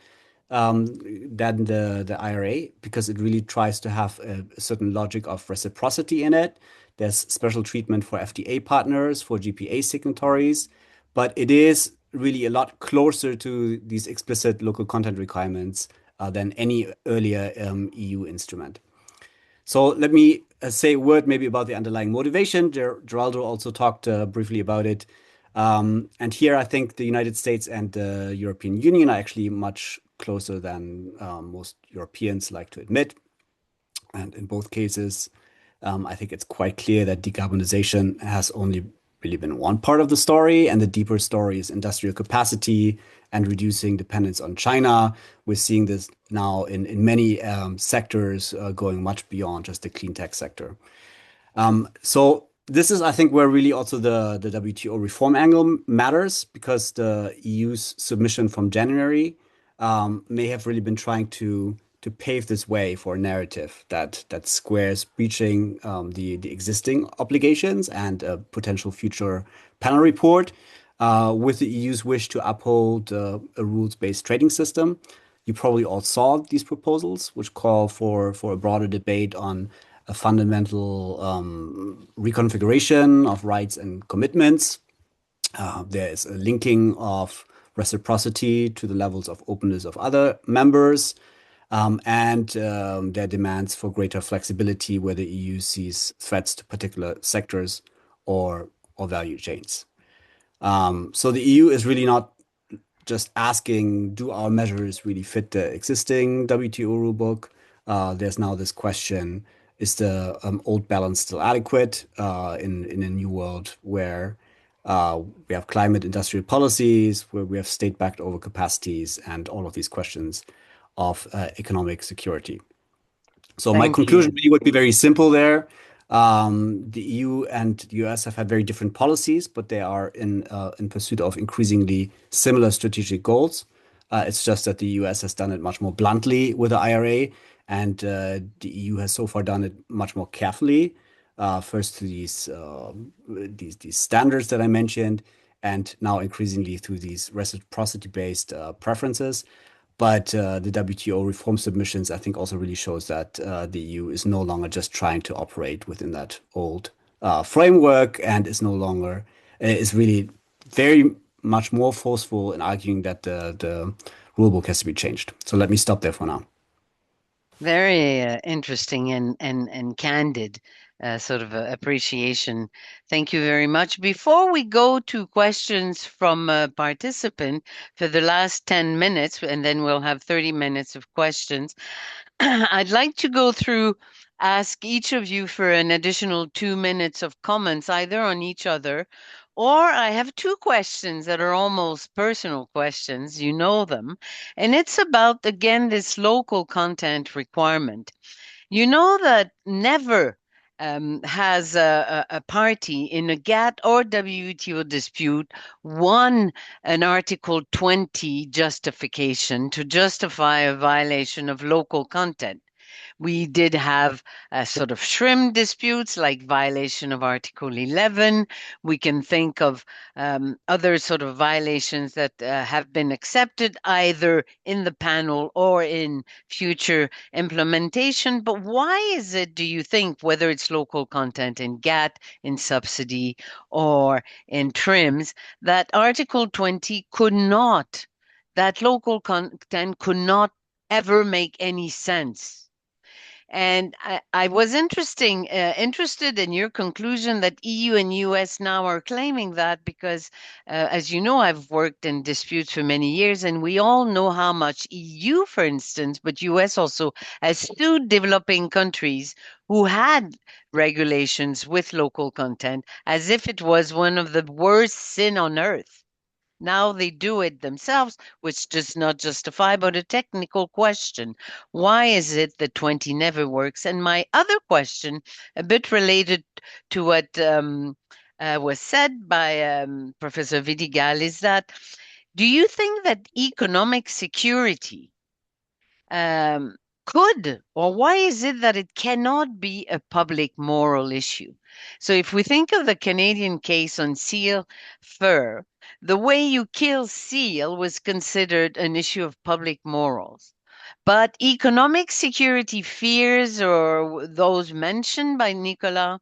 Speaker 6: than the IRA, because it really tries to have a certain logic of reciprocity in it. There's special treatment for FTA partners, for GPA signatories, but it is really a lot closer to these explicit local content requirements than any earlier EU instrument. So let me say a word maybe about the underlying motivation. Geraldo also talked briefly about it. And here I think the United States and the European Union are actually much closer than most Europeans like to admit. And in both cases, I think it's quite clear that decarbonization has only really been one part of the story, and the deeper story is industrial capacity and reducing dependence on China. We're seeing this now in many sectors going much beyond just the clean tech sector. So this is, I think, where really also the WTO reform angle matters, because the EU's submission from January may have really been trying to pave this way for a narrative that squares breaching the existing obligations and a potential future panel report with the EU's wish to uphold a rules-based trading system. You probably all saw these proposals, which call for a broader debate on a fundamental reconfiguration of rights and commitments. There is a linking of reciprocity to the levels of openness of other members, and their demands for greater flexibility where the EU sees threats to particular sectors or value chains. So the EU is really not just asking, do our measures really fit the existing WTO rulebook? There's now this question, is the old balance still adequate in a new world where we have climate industrial policies, where we have state-backed overcapacities, and all of these questions of economic security. So my conclusion really would be very simple there. The EU and the US have had very different policies, but they are in pursuit of increasingly similar strategic goals. It's just that the US has done it much more bluntly with the IRA, and the EU has so far done it much more carefully. First to these standards that I mentioned, and now increasingly through these reciprocity-based preferences. But the WTO reform submissions, I think, also really shows that the EU is no longer just trying to operate within that old framework, and is really very much more forceful in arguing that the rulebook has to be changed. So let me stop there for now.
Speaker 2: Very interesting and candid sort of appreciation. Thank you very much. Before we go to questions from a participant for the last 10 minutes, and then we'll have 30 minutes of questions, I'd like to ask each of you for an additional 2 minutes of comments, either on each other, or I have two questions that are almost personal questions, you know them, and it's about, again, this local content requirement. You know that never has a party in a GATT or WTO dispute won an Article 20 justification to justify a violation of local content. We did have sort of shrimp disputes like violation of Article 11. We can think of other sort of violations that have been accepted either in the panel or in future implementation. But why is it, do you think, whether it's local content in GATT, in subsidy, or in TRIMs, that Article 20 could not, that local content could not ever make any sense? And I was interested in your conclusion that EU and US now are claiming that because, as you know, I've worked in disputes for many years, and we all know how much EU, for instance, but US also has sued developing countries who had regulations with local content as if it was one of the worst sin on earth. Now they do it themselves, which does not justify, but a technical question. Why is it that 20 never works? And my other question, a bit related to what was said by Professor Vidigal, is that do you think that economic security could, or why is it that it cannot be a public moral issue? So if we think of the Canadian case on seal fur, the way you kill seal was considered an issue of public morals. But economic security fears, or those mentioned by Nicolas,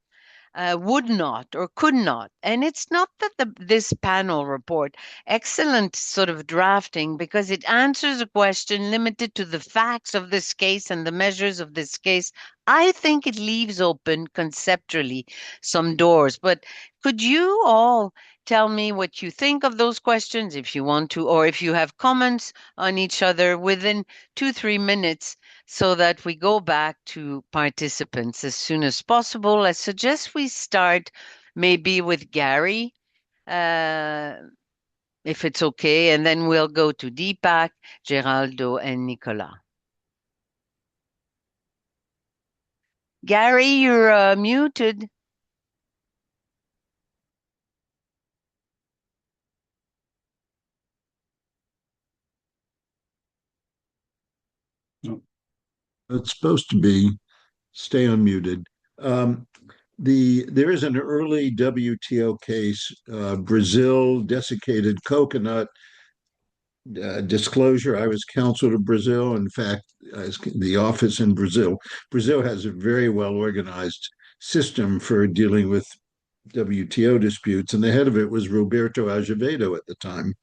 Speaker 2: would not or could not. And it's not that this panel report, excellent sort of drafting, because it answers a question limited to the facts of this case and the measures of this case. I think it leaves open conceptually some doors. But could you all tell me what you think of those questions, if you want to, or if you have comments on each other within 2-3 minutes, so that we go back to participants as soon as possible? I suggest we start maybe with Gary, if it's okay, and then we'll go to Deepak, Geraldo, and Nicolas. Gary, you're muted.
Speaker 4: It's supposed to be stay unmuted. There is an early WTO case, Brazil desiccated coconut disclosure. I was counsel to Brazil. In fact, the office in Brazil. Brazil has a very well organized system for dealing with WTO disputes, and the head of it was Roberto Azevedo at the time.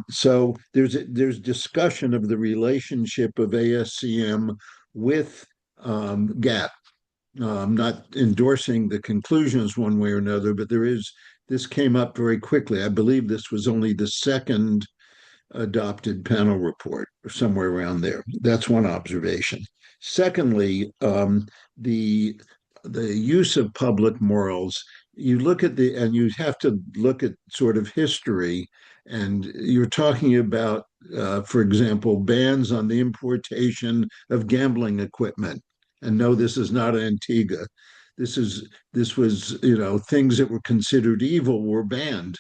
Speaker 4: So there's discussion of the relationship of ASCM with GATT. I'm not endorsing the conclusions one way or another, but this came up very quickly. I believe this was only the second adopted panel report, or somewhere around there. That's one observation. Secondly, the use of public morals. You look at and you have to look at sort of history, and you're talking about, for example, bans on the importation of gambling equipment. And no, this is not Antigua. This was, things that were considered evil were banned.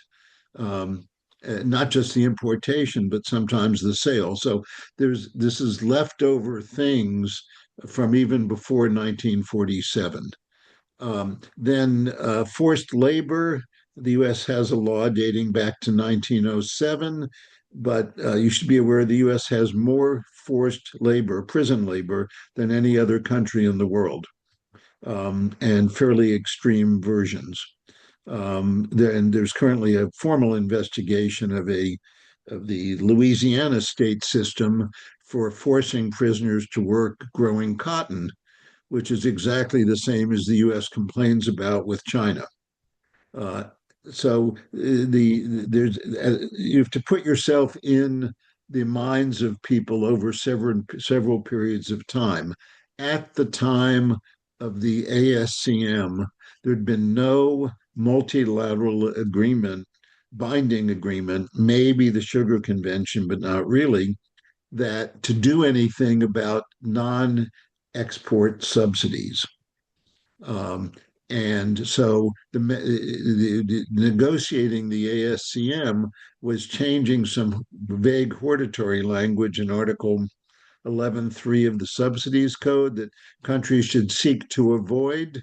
Speaker 4: Not just the importation, but sometimes the sale. So this is leftover things from even before 1947. Then forced labor. The U.S. has a law dating back to 1907, but you should be aware the U.S. has more forced labor, prison labor, than any other country in the world, and fairly extreme versions. There's currently a formal investigation of the Louisiana state system for forcing prisoners to work growing cotton, which is exactly the same as the U.S. complains about with China. So you have to put yourself in the minds of people over several periods of time. At the time of the ASCM, there'd been no multilateral agreement, binding agreement, maybe the Sugar Convention, but not really, that to do anything about non-export subsidies. And so the negotiating the ASCM was changing some vague hortatory language in Article 11.3 of the Subsidies Code that countries should seek to avoid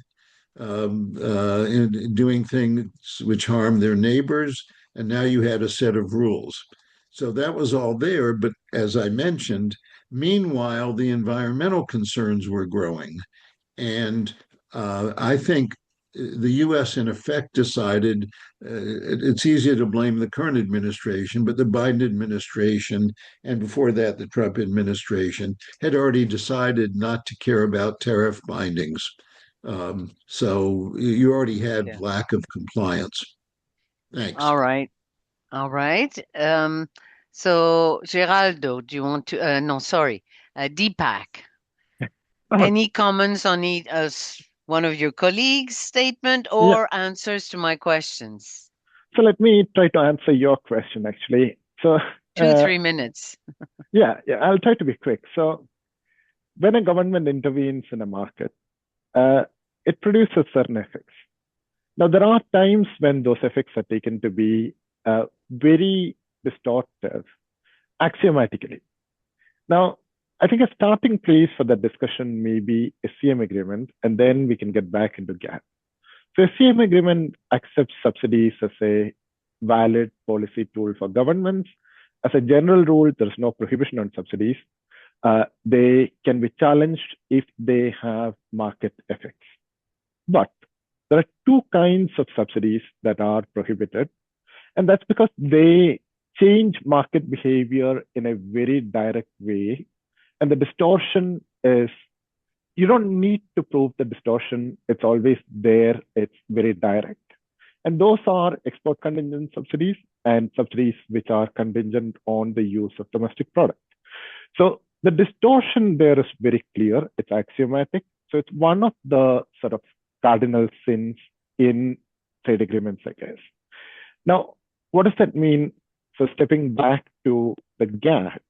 Speaker 4: in doing things which harm their neighbors. And now you had a set of rules. So that was all there. But as I mentioned, meanwhile, the environmental concerns were growing. And I think the US, in effect, decided it's easier to blame the current administration, but the Biden administration, and before that, the Trump administration, had already decided not to care about tariff bindings. So you already had
Speaker 2: Yeah.
Speaker 4: lack of compliance. Thanks.
Speaker 2: All right. All right. So Geraldo, do you want to, no, sorry, Deepak, any comments on one of your colleagues' statement or answers to my questions?
Speaker 3: So let me try to answer your question, actually. So
Speaker 2: 2-3 minutes.
Speaker 3: yeah, I'll try to be quick. So when a government intervenes in a market, it produces certain effects. Now, there are times when those effects are taken to be very distortive, axiomatically. Now, I think a starting place for that discussion may be SCM agreement, and then we can get back into GAP. So SCM agreement accepts subsidies as a valid policy tool for governments. As a general rule, there is no prohibition on subsidies. They can be challenged if they have market effects. But there are two kinds of subsidies that are prohibited, and that's because they change market behavior in a very direct way. And the distortion is, you don't need to prove the distortion. It's always there. It's very direct. And those are export contingent subsidies and subsidies which are contingent on the use of domestic product. So the distortion there is very clear. It's axiomatic. So it's one of the sort of cardinal sins in trade agreements, I guess. Now, what does that mean? So stepping back to the GATT,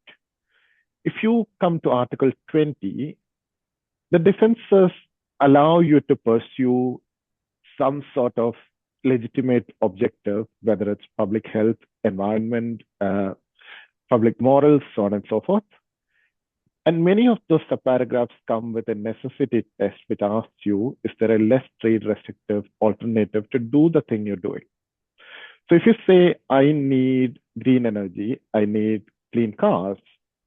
Speaker 3: if you come to Article 20, the defenses allow you to pursue some sort of legitimate objective, whether it's public health, environment, public morals, so on and so forth. And many of those subparagraphs come with a necessity test, which asks you, is there a less trade restrictive alternative to do the thing you're doing? So if you say, I need green energy, I need clean cars,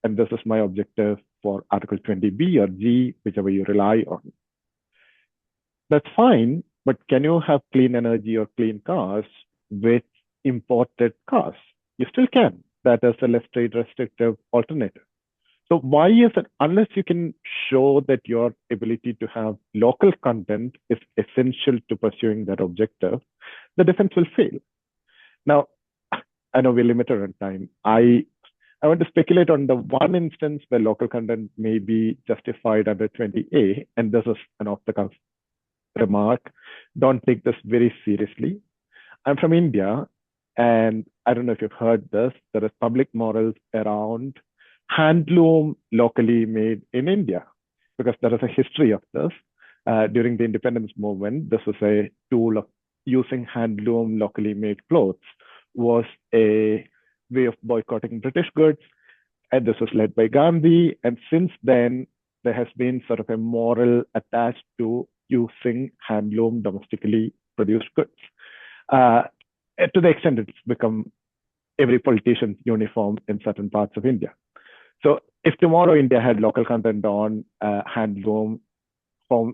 Speaker 3: and this is my objective for Article 20B or G, whichever you rely on, that's fine, but can you have clean energy or clean cars with imported cars? You still can. That is a less trade restrictive alternative. So why is it, unless you can show that your ability to have local content is essential to pursuing that objective, the defense will fail. Now, I know we're limited on time. I want to speculate on the one instance where local content may be justified under 20A, and this is an off-the-cuff remark. Don't take this very seriously. I'm from India, and I don't know if you've heard this, there is public morals around handloom locally made in India, because there is a history of this. During the independence movement, this was a tool of using handloom locally made clothes was a way of boycotting British goods. And this was led by Gandhi. And since then, there has been sort of a moral attached to using handloom domestically produced goods. To the extent it's become every politician's uniform in certain parts of India. So if tomorrow India had local content on handloom from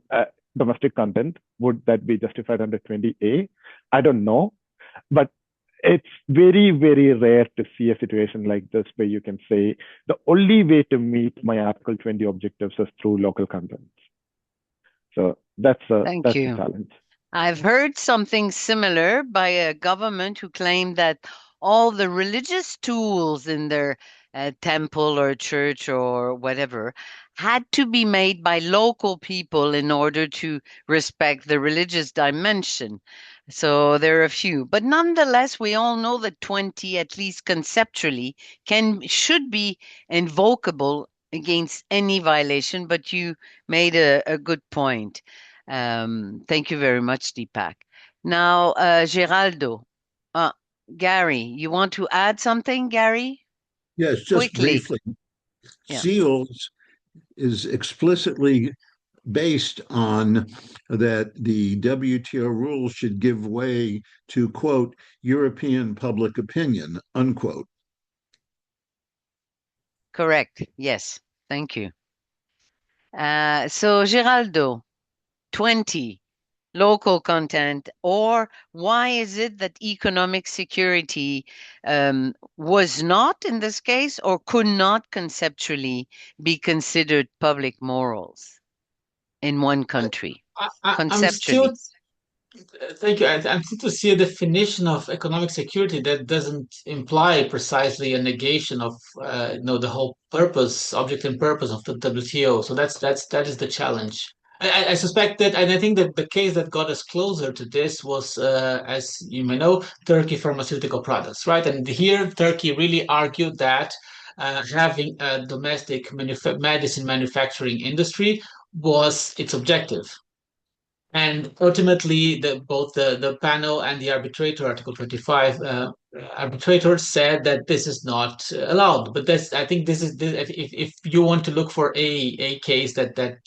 Speaker 3: domestic content, would that be justified under 20A? I don't know. But it's very, very rare to see a situation like this where you can say the only way to meet my Article 20 objectives is through local content. So that's a challenge.
Speaker 2: I've heard something similar by a government who claimed that all the religious tools in their temple or church or whatever had to be made by local people in order to respect the religious dimension. So there are a few, but nonetheless, we all know that 20, at least conceptually, should be invocable against any violation, but you made a good point. Thank you very much, Deepak. Now, Geraldo, Gary, you want to add something, Gary?
Speaker 4: Yes, just
Speaker 2: Quickly.
Speaker 4: briefly.
Speaker 2: Yeah.
Speaker 4: Seals is explicitly based on that the WTO rules should give way to, quote, European public opinion, unquote.
Speaker 2: Correct. Yes. Thank you. So, Geraldo, 20, local content, or why is it that economic security was not in this case or could not conceptually be considered public morals in one country?
Speaker 5: I'm still,
Speaker 2: Conceptually.
Speaker 5: thank you. I'm still to see a definition of economic security that doesn't imply precisely a negation of, the whole purpose, object and purpose of the WTO. So that is the challenge. I suspect that, and I think that the case that got us closer to this was, as you may know, Turkey pharmaceutical products, right? And here, Turkey really argued that having a domestic medicine manufacturing industry was its objective. And ultimately, both the panel and the arbitrator, Article 25, arbitrator said that this is not allowed. But I think if you want to look for a case that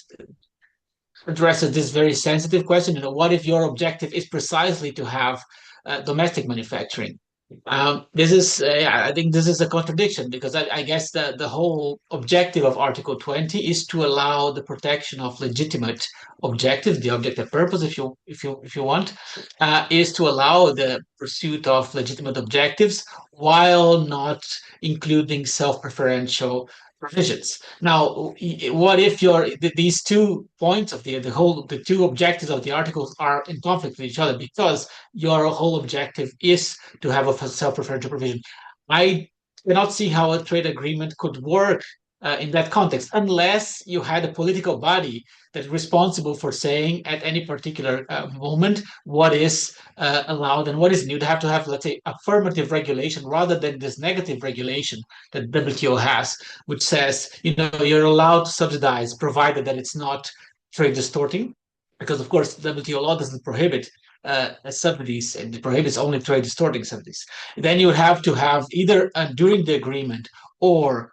Speaker 5: addresses this very sensitive question, what if your objective is precisely to have domestic manufacturing? I think this is a contradiction, because I guess the whole objective of Article 20 is to allow the protection of legitimate objectives, the objective purpose, if you want, is to allow the pursuit of legitimate objectives while not including self-preferential provisions. Now, what if these 2 points of the 2 objectives of the articles are in conflict with each other, because your whole objective is to have a self-preferential provision? I cannot see how a trade agreement could work in that context, unless you had a political body that's responsible for saying at any particular moment what is allowed and what isn't. You'd have to have, let's say, affirmative regulation rather than this negative regulation that WTO has, which says, you're allowed to subsidize provided that it's not trade distorting, because of course WTO law doesn't prohibit subsidies, and it prohibits only trade distorting subsidies. Then you would have to have either during the agreement or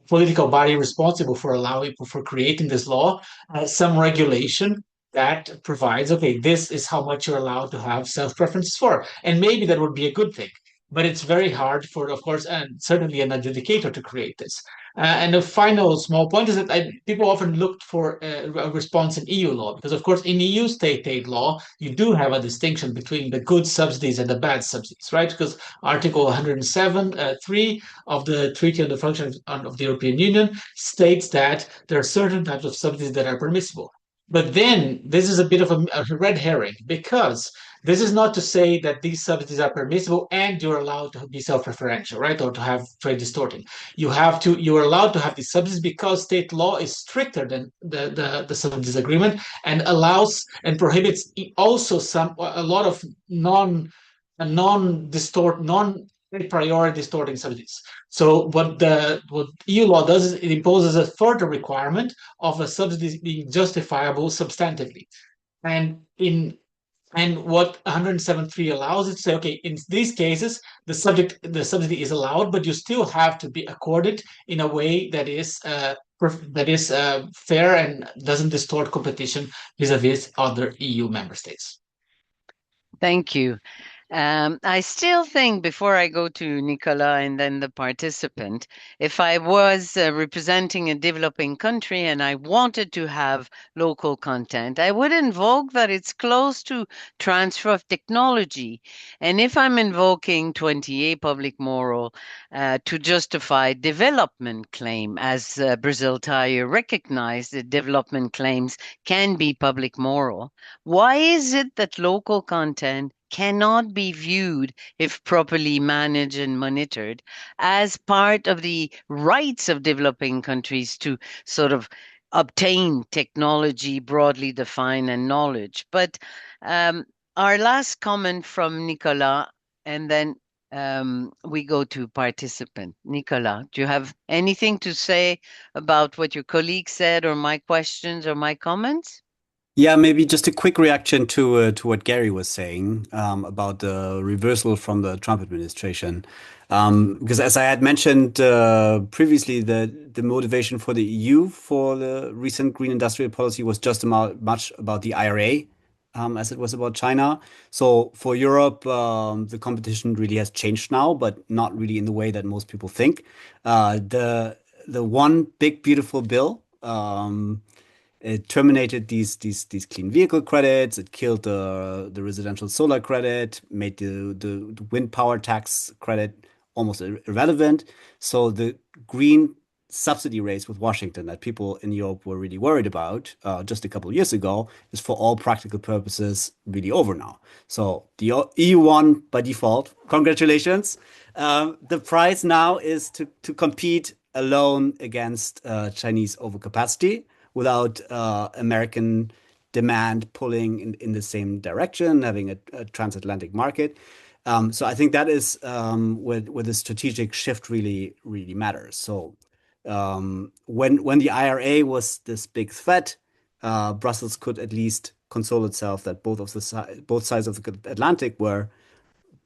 Speaker 5: political body responsible for creating this law, some regulation that provides, okay, this is how much you're allowed to have self-preferences for. And maybe that would be a good thing. But it's very hard for, of course, and certainly an adjudicator to create this. And the final small point is that people often looked for a response in EU law, because, of course, in EU state aid law, you do have a distinction between the good subsidies and the bad subsidies, right? Because Article 107.3 of the Treaty on the Function of the European Union states that there are certain types of subsidies that are permissible. But then this is a bit of a red herring, because this is not to say that these subsidies are permissible and you're allowed to be self-preferential, right? Or to have trade distorting. You're allowed to have these subsidies because state law is stricter than the subsidies agreement, and allows and prohibits also a lot of priority distorting subsidies. So what EU law does is it imposes a further requirement of a subsidy being justifiable substantively. And what 107.3 allows is to say, okay, in these cases, the subsidy is allowed, but you still have to be accorded in a way that is fair and doesn't distort competition vis-a-vis other EU member states.
Speaker 2: Thank you. I still think, before I go to Nicola and then the participant, if I was representing a developing country and I wanted to have local content, I would invoke that it's close to transfer of technology. And if I'm invoking 20A public moral to justify development claim, as Brazil Tire recognized that development claims can be public moral, why is it that local content cannot be viewed, if properly managed and monitored, as part of the rights of developing countries to sort of obtain technology broadly defined and knowledge? But our last comment from Nicola, and then we go to participant. Nicola, do you have anything to say about what your colleague said, or my questions or my comments?
Speaker 6: Yeah, maybe just a quick reaction to what Gary was saying about the reversal from the Trump administration. Because as I had mentioned previously, the motivation for the EU for the recent green industrial policy was just much about the IRA as it was about China. So for Europe, the competition really has changed now, but not really in the way that most people think. The one big beautiful bill. It terminated these clean vehicle credits. It killed the residential solar credit, made the wind power tax credit almost irrelevant. So the green subsidy race with Washington that people in Europe were really worried about just a couple of years ago is for all practical purposes really over now. So the EU won by default. Congratulations. The prize now is to compete alone against Chinese overcapacity without American demand pulling in the same direction, having a transatlantic market. So I think that is where the strategic shift really matters. So when the IRA was this big threat, Brussels could at least console itself that both sides of the Atlantic were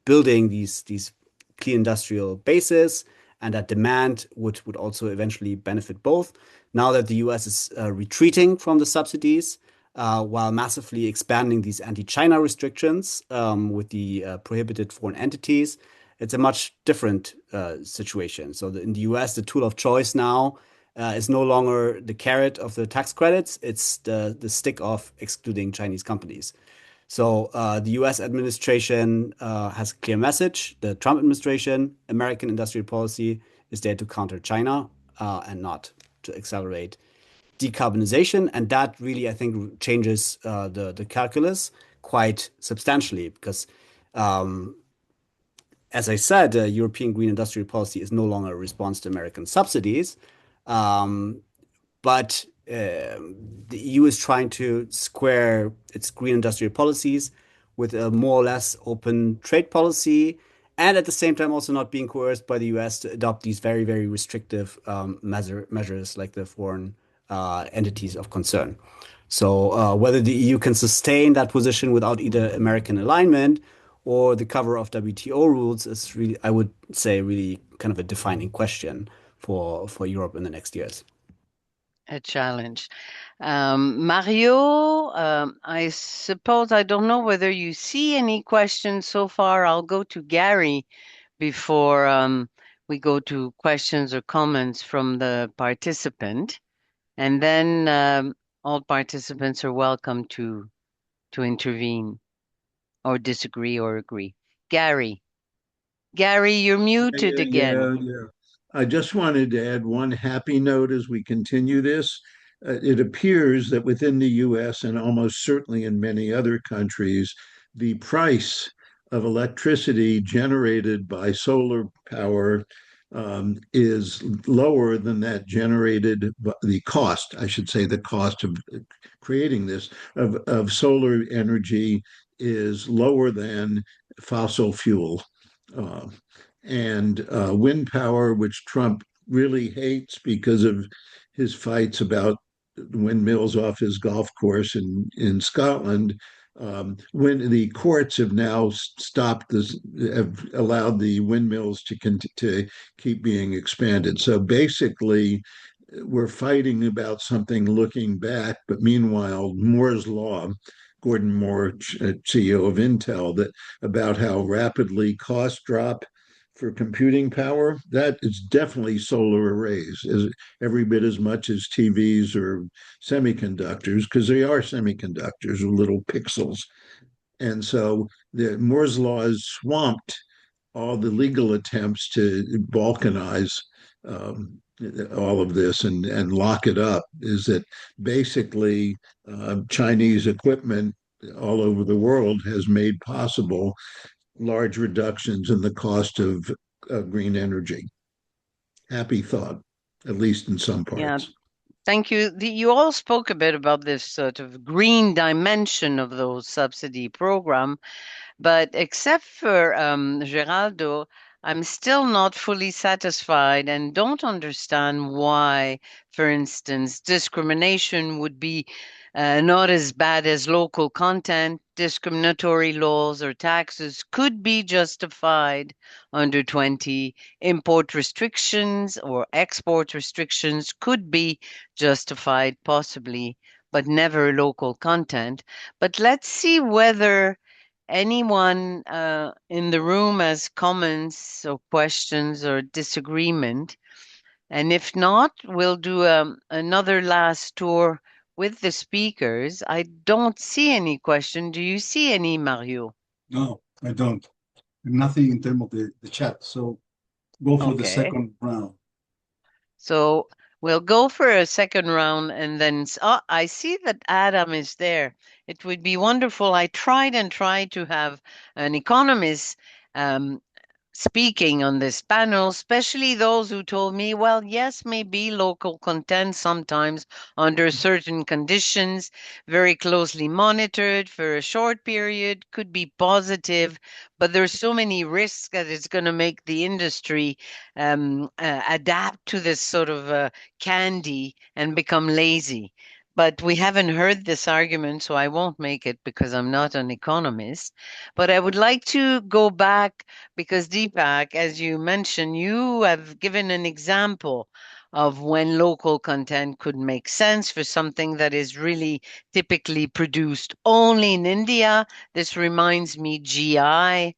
Speaker 6: building these clean industrial bases, and that demand would also eventually benefit both. Now that the US is retreating from the subsidies, while massively expanding these anti-China restrictions with the prohibited foreign entities, it's a much different situation. So in the US, the tool of choice now is no longer the carrot of the tax credits, it's the stick of excluding Chinese companies. So the US administration has a clear message. The Trump administration, American industrial policy is there to counter China and not to accelerate decarbonization. And that really, I think, changes the calculus quite substantially because, as I said, European green industrial policy is no longer a response to American subsidies. But the EU is trying to square its green industrial policies with a more or less open trade policy, and at the same time also not being coerced by the US to adopt these very restrictive measures like the foreign entities of concern. So whether the EU can sustain that position without either American alignment or the cover of WTO rules is really, I would say, really kind of a defining question for Europe in the next years.
Speaker 2: A challenge. Mario, I suppose, I don't know whether you see any questions so far. I'll go to Gary before we go to questions or comments from the participant. And then all participants are welcome to intervene or disagree or agree. Gary, you're muted again.
Speaker 4: Yeah. I just wanted to add one happy note as we continue this. It appears that within the US and almost certainly in many other countries, the price of electricity generated by solar power is lower than that generated, the cost, I should say, the cost of creating this, of solar energy is lower than fossil fuel. And wind power, which Trump really hates because of his fights about windmills off his golf course in Scotland. When the courts have now stopped this, have allowed the windmills to keep being expanded. So basically, we're fighting about something looking back, but meanwhile, Moore's law, Gordon Moore, CEO of Intel, that about how rapidly costs drop for computing power, that is definitely solar arrays, is every bit as much as TVs or semiconductors, because they are semiconductors or little pixels. And so the Moore's law has swamped all the legal attempts to balkanize all of this and lock it up. Is that basically Chinese equipment all over the world has made possible large reductions in the cost of green energy. Happy thought, at least in some parts.
Speaker 2: Yeah. Thank you. You all spoke a bit about this sort of green dimension of those subsidy program, but except for Geraldo, I'm still not fully satisfied and don't understand why, for instance, discrimination would be not as bad as local content, discriminatory laws or taxes could be justified under 20. Import restrictions or export restrictions could be justified possibly, but never local content. But let's see whether anyone in the room has comments or questions or disagreement. And if not, we'll do another last tour with the speakers. I don't see any question. Do you see any, Mario?
Speaker 1: No, I don't. Nothing in terms of the chat. So go for the
Speaker 2: Okay.
Speaker 1: second round.
Speaker 2: So we'll go for a second round and then, oh, I see that Adam is there. It would be wonderful. I tried to have an economist speaking on this panel, especially those who told me, well, yes, maybe local content sometimes under certain conditions, very closely monitored for a short period, could be positive, but there's so many risks that it's going to make the industry adapt to this sort of candy and become lazy. But we haven't heard this argument, so I won't make it because I'm not an economist. But I would like to go back because Deepak, as you mentioned, you have given an example of when local content could make sense for something that is really typically produced only in India. This reminds me GI,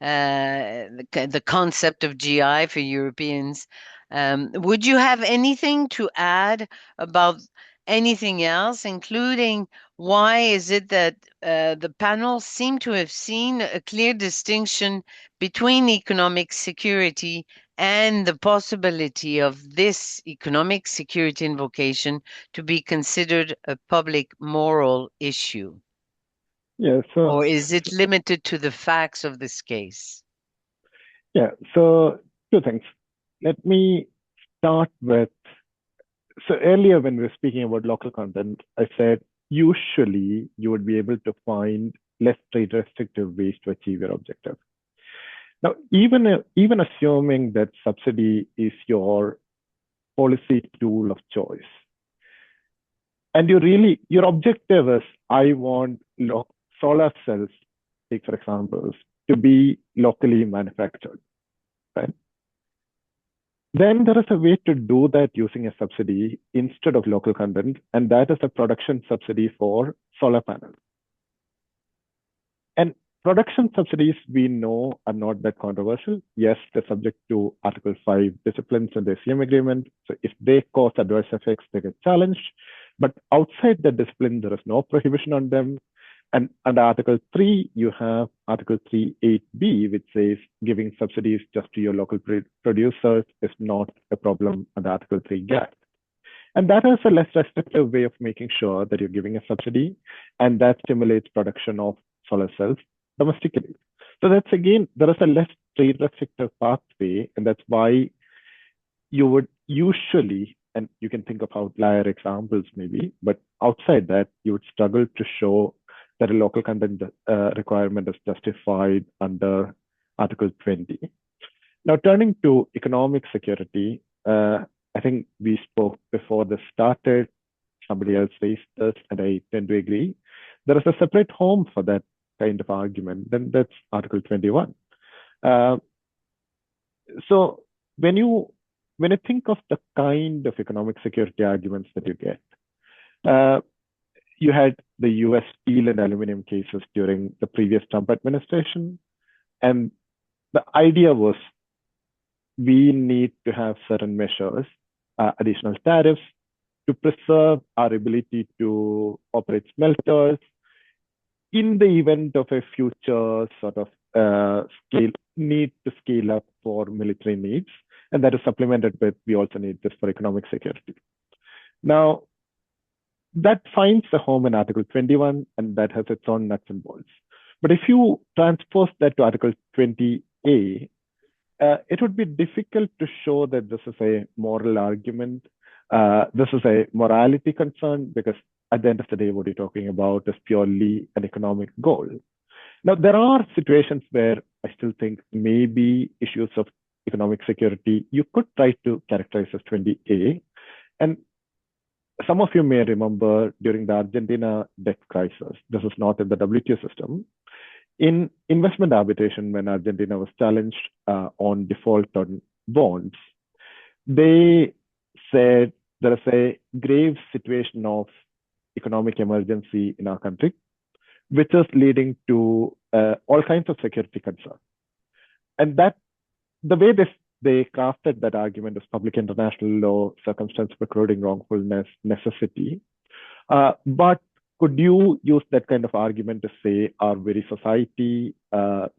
Speaker 2: the concept of GI for Europeans. Would you have anything to add about anything else, including why is it that the panel seem to have seen a clear distinction between economic security and the possibility of this economic security invocation to be considered a public moral issue?
Speaker 3: Yeah,
Speaker 2: Or is it limited to the facts of this case?
Speaker 3: yeah, so two things. Let me start with, so earlier when we were speaking about local content, I said usually you would be able to find less trade restrictive ways to achieve your objective. Now, even assuming that subsidy is your policy tool of choice, and your objective is, I want solar cells, take for example, to be locally manufactured, right? Then there is a way to do that using a subsidy instead of local content, and that is a production subsidy for solar panels. And production subsidies, we know, are not that controversial. Yes, they're subject to Article 5 disciplines in the SCM Agreement. So if they cause adverse effects, they get challenged. But outside the discipline, there is no prohibition on them. And under Article 3, you have Article 3(8)(b), which says giving subsidies just to your local producers is not a problem under Article 3 GATT. And that is a less restrictive way of making sure that you're giving a subsidy, and that stimulates production of solar cells domestically. So that's, again, there is a less trade restrictive pathway, and that's why you would usually, and you can think of outlier examples maybe, but outside that, you would struggle to show that a local content requirement is justified under Article 20. Now, turning to economic security, I think we spoke before this started, somebody else raised this, and I tend to agree. There is a separate home for that kind of argument, then that's Article 21. So when you think of the kind of economic security arguments that you get, you had the US steel and aluminum cases during the previous Trump administration. And the idea was we need to have certain measures, additional tariffs, to preserve our ability to operate smelters in the event of a future sort of need to scale up for military needs. And that is supplemented with, we also need this for economic security. Now, that finds a home in Article 21, and that has its own nuts and bolts. But if you transpose that to Article 20A, it would be difficult to show that this is a moral argument. This is a morality concern, because at the end of the day, what you're talking about is purely an economic goal. Now, there are situations where I still think maybe issues of economic security you could try to characterize as 20A. And some of you may remember during the Argentina debt crisis, this is not in the WTO system, in investment arbitration, when Argentina was challenged on default on bonds, they said there is a grave situation of economic emergency in our country, which is leading to all kinds of security concerns. And that the way they crafted that argument is public international law, circumstance precluding wrongfulness, necessity. But could you use that kind of argument to say our very society,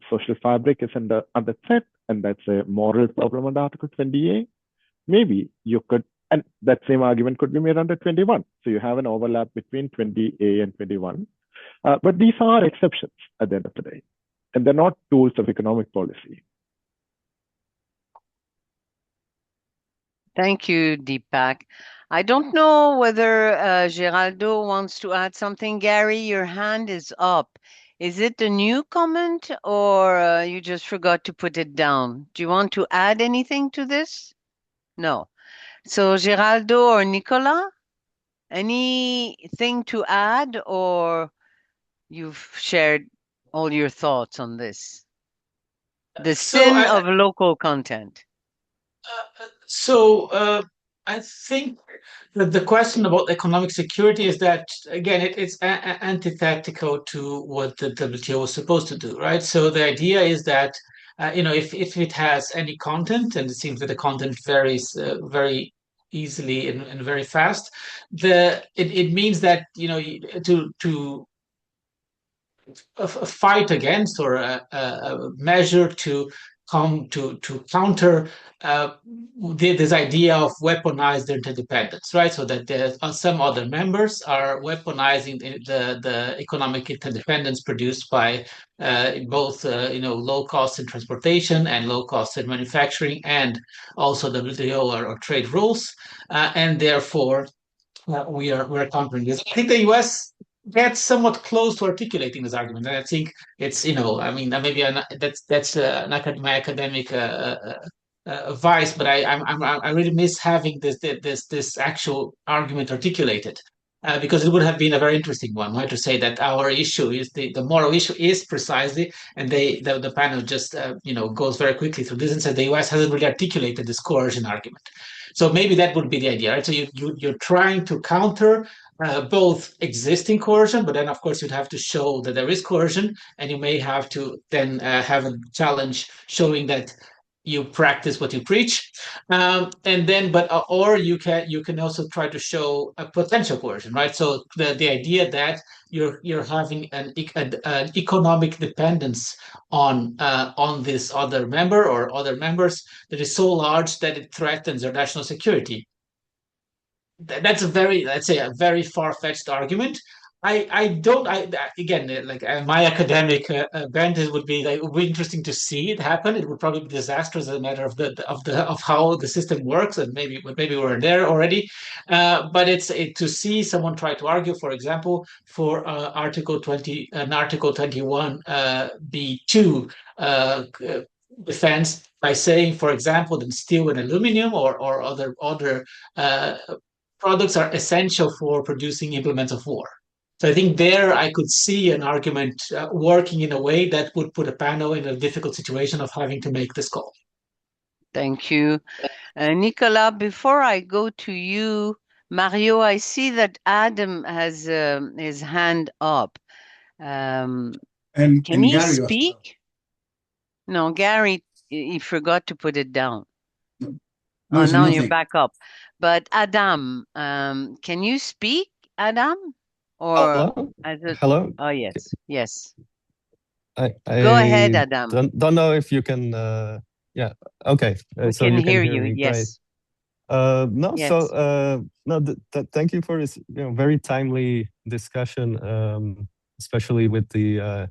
Speaker 3: social fabric is under threat, and that's a moral problem under Article 20A? Maybe you could, and that same argument could be made under 21. So you have an overlap between 20A and 21. But these are exceptions at the end of the day, and they're not tools of economic policy.
Speaker 2: Thank you, Deepak. I don't know whether Geraldo wants to add something. Gary, your hand is up. Is it a new comment or you just forgot to put it down? Do you want to add anything to this? No. So Geraldo or Nicola, anything to add, or you've shared all your thoughts on this? The sin of local content.
Speaker 5: I think that the question about economic security is that, again, it's antithetical to what the WTO was supposed to do, right? So the idea is that, if it has any content, and it seems that the content varies very easily and very fast, it means that, to a fight against, or a measure to counter this idea of weaponized interdependence, right? So that some other members are weaponizing the economic interdependence produced by both low cost in transportation and low cost in manufacturing, and also WTO or trade rules, and therefore we're countering this. I think the US gets somewhat close to articulating this argument, and I think it's maybe that's my academic advice, but I really miss having this actual argument articulated, because it would have been a very interesting one, right? To say that our issue is the moral issue is precisely, and the panel just goes very quickly through this and said the US hasn't really articulated this coercion argument. So maybe that would be the idea, right? So you're trying to counter both existing coercion, but then of course you'd have to show that there is coercion, and you may have to then have a challenge showing that you practice what you preach, or you can also try to show a potential coercion, right? So the idea that you're having an economic dependence on this other member or other members that is so large that it threatens your national security. That's a very far-fetched argument. Again, like my academic bent, it would be interesting to see it happen. It would probably be disastrous as a matter of how the system works, and maybe we're there already. But it's to see someone try to argue, for example, for Article 20 and Article 21 B2 defense by saying, for example, that steel and aluminum or other products are essential for producing implements of war. So I think there I could see an argument working in a way that would put a panel in a difficult situation of having to make this call.
Speaker 2: Thank you. Nicola, before I go to you, Mario, I see that Adam has his hand up. Can he
Speaker 1: Gary
Speaker 2: speak? No, Gary, he forgot to put it down.
Speaker 1: No,
Speaker 2: now you're back up. But Adam, can you speak, Adam? Or
Speaker 7: Hello?
Speaker 2: Oh, yes.
Speaker 7: I
Speaker 2: Go ahead, Adam.
Speaker 7: Don't know if you can. Yeah. Okay.
Speaker 2: We
Speaker 7: so
Speaker 2: can
Speaker 7: you
Speaker 2: hear
Speaker 7: can
Speaker 2: you.
Speaker 7: me.
Speaker 2: Yes.
Speaker 7: No.
Speaker 2: Yes.
Speaker 7: So thank you for this very timely discussion, especially with the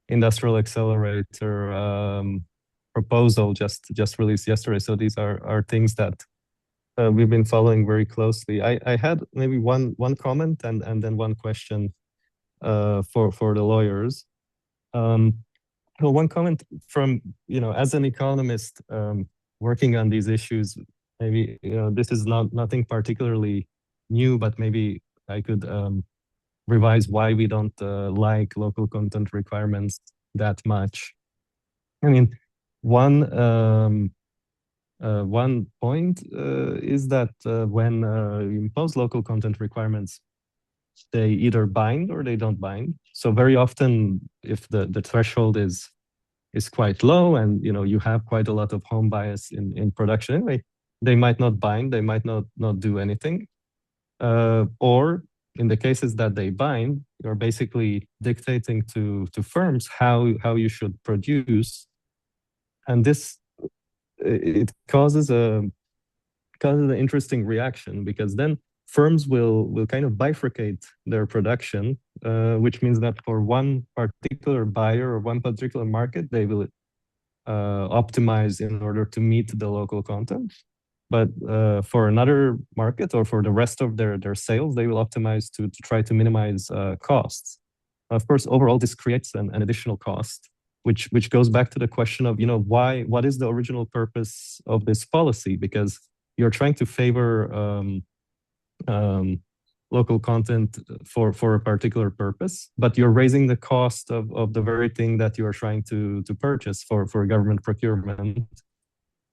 Speaker 7: industrial accelerator proposal just released yesterday. So these are things that we've been following very closely. I had maybe one comment and then one question for the lawyers. Well, one comment from as an economist working on these issues, maybe this is nothing particularly new, but maybe I could revise why we don't like local content requirements that much. I mean, one point is that when you impose local content requirements, they either bind or they don't bind. So very often, if the threshold is quite low, and you have quite a lot of home bias in production anyway, they might not bind, they might not do anything. Or in the cases that they bind, you're basically dictating to firms how you should produce, and this it causes an interesting reaction, because then firms will kind of bifurcate their production, which means that for one particular buyer or one particular market, they will optimize in order to meet the local content. But for another market or for the rest of their sales, they will optimize to try to minimize costs. Of course, overall, this creates an additional cost, which goes back to the question of, what is the original purpose of this policy? Because you're trying to favor local content for a particular purpose, but you're raising the cost of the very thing that you are trying to purchase for government procurement.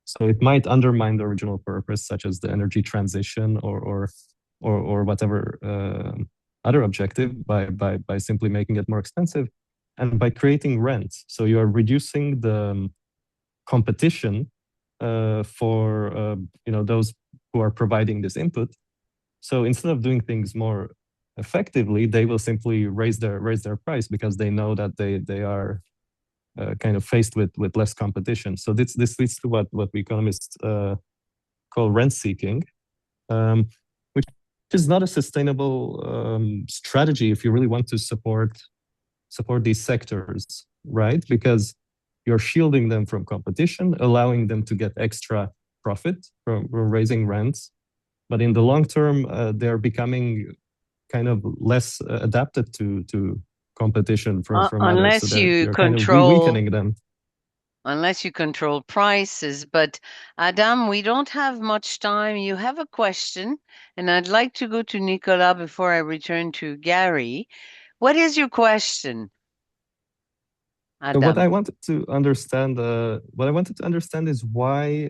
Speaker 7: So it might undermine the original purpose, such as the energy transition or whatever other objective, by simply making it more expensive, and by creating rents. So you are reducing the competition for those who are providing this input. So instead of doing things more effectively, they will simply raise their price, because they know that they are kind of faced with less competition. So this leads to what we economists call rent seeking, which is not a sustainable strategy if you really want to support these sectors, right? Because you're shielding them from competition, allowing them to get extra profit from raising rents. But in the long term, they're becoming kind of less adapted to competition from others.
Speaker 2: Unless
Speaker 7: So
Speaker 2: you
Speaker 7: you're kind of
Speaker 2: control
Speaker 7: weakening them.
Speaker 2: Unless you control prices. But Adam, we don't have much time. You have a question, and I'd like to go to Nicolas before I return to Gary. What is your question,
Speaker 7: So what I
Speaker 2: Adam?
Speaker 7: wanted to understand is why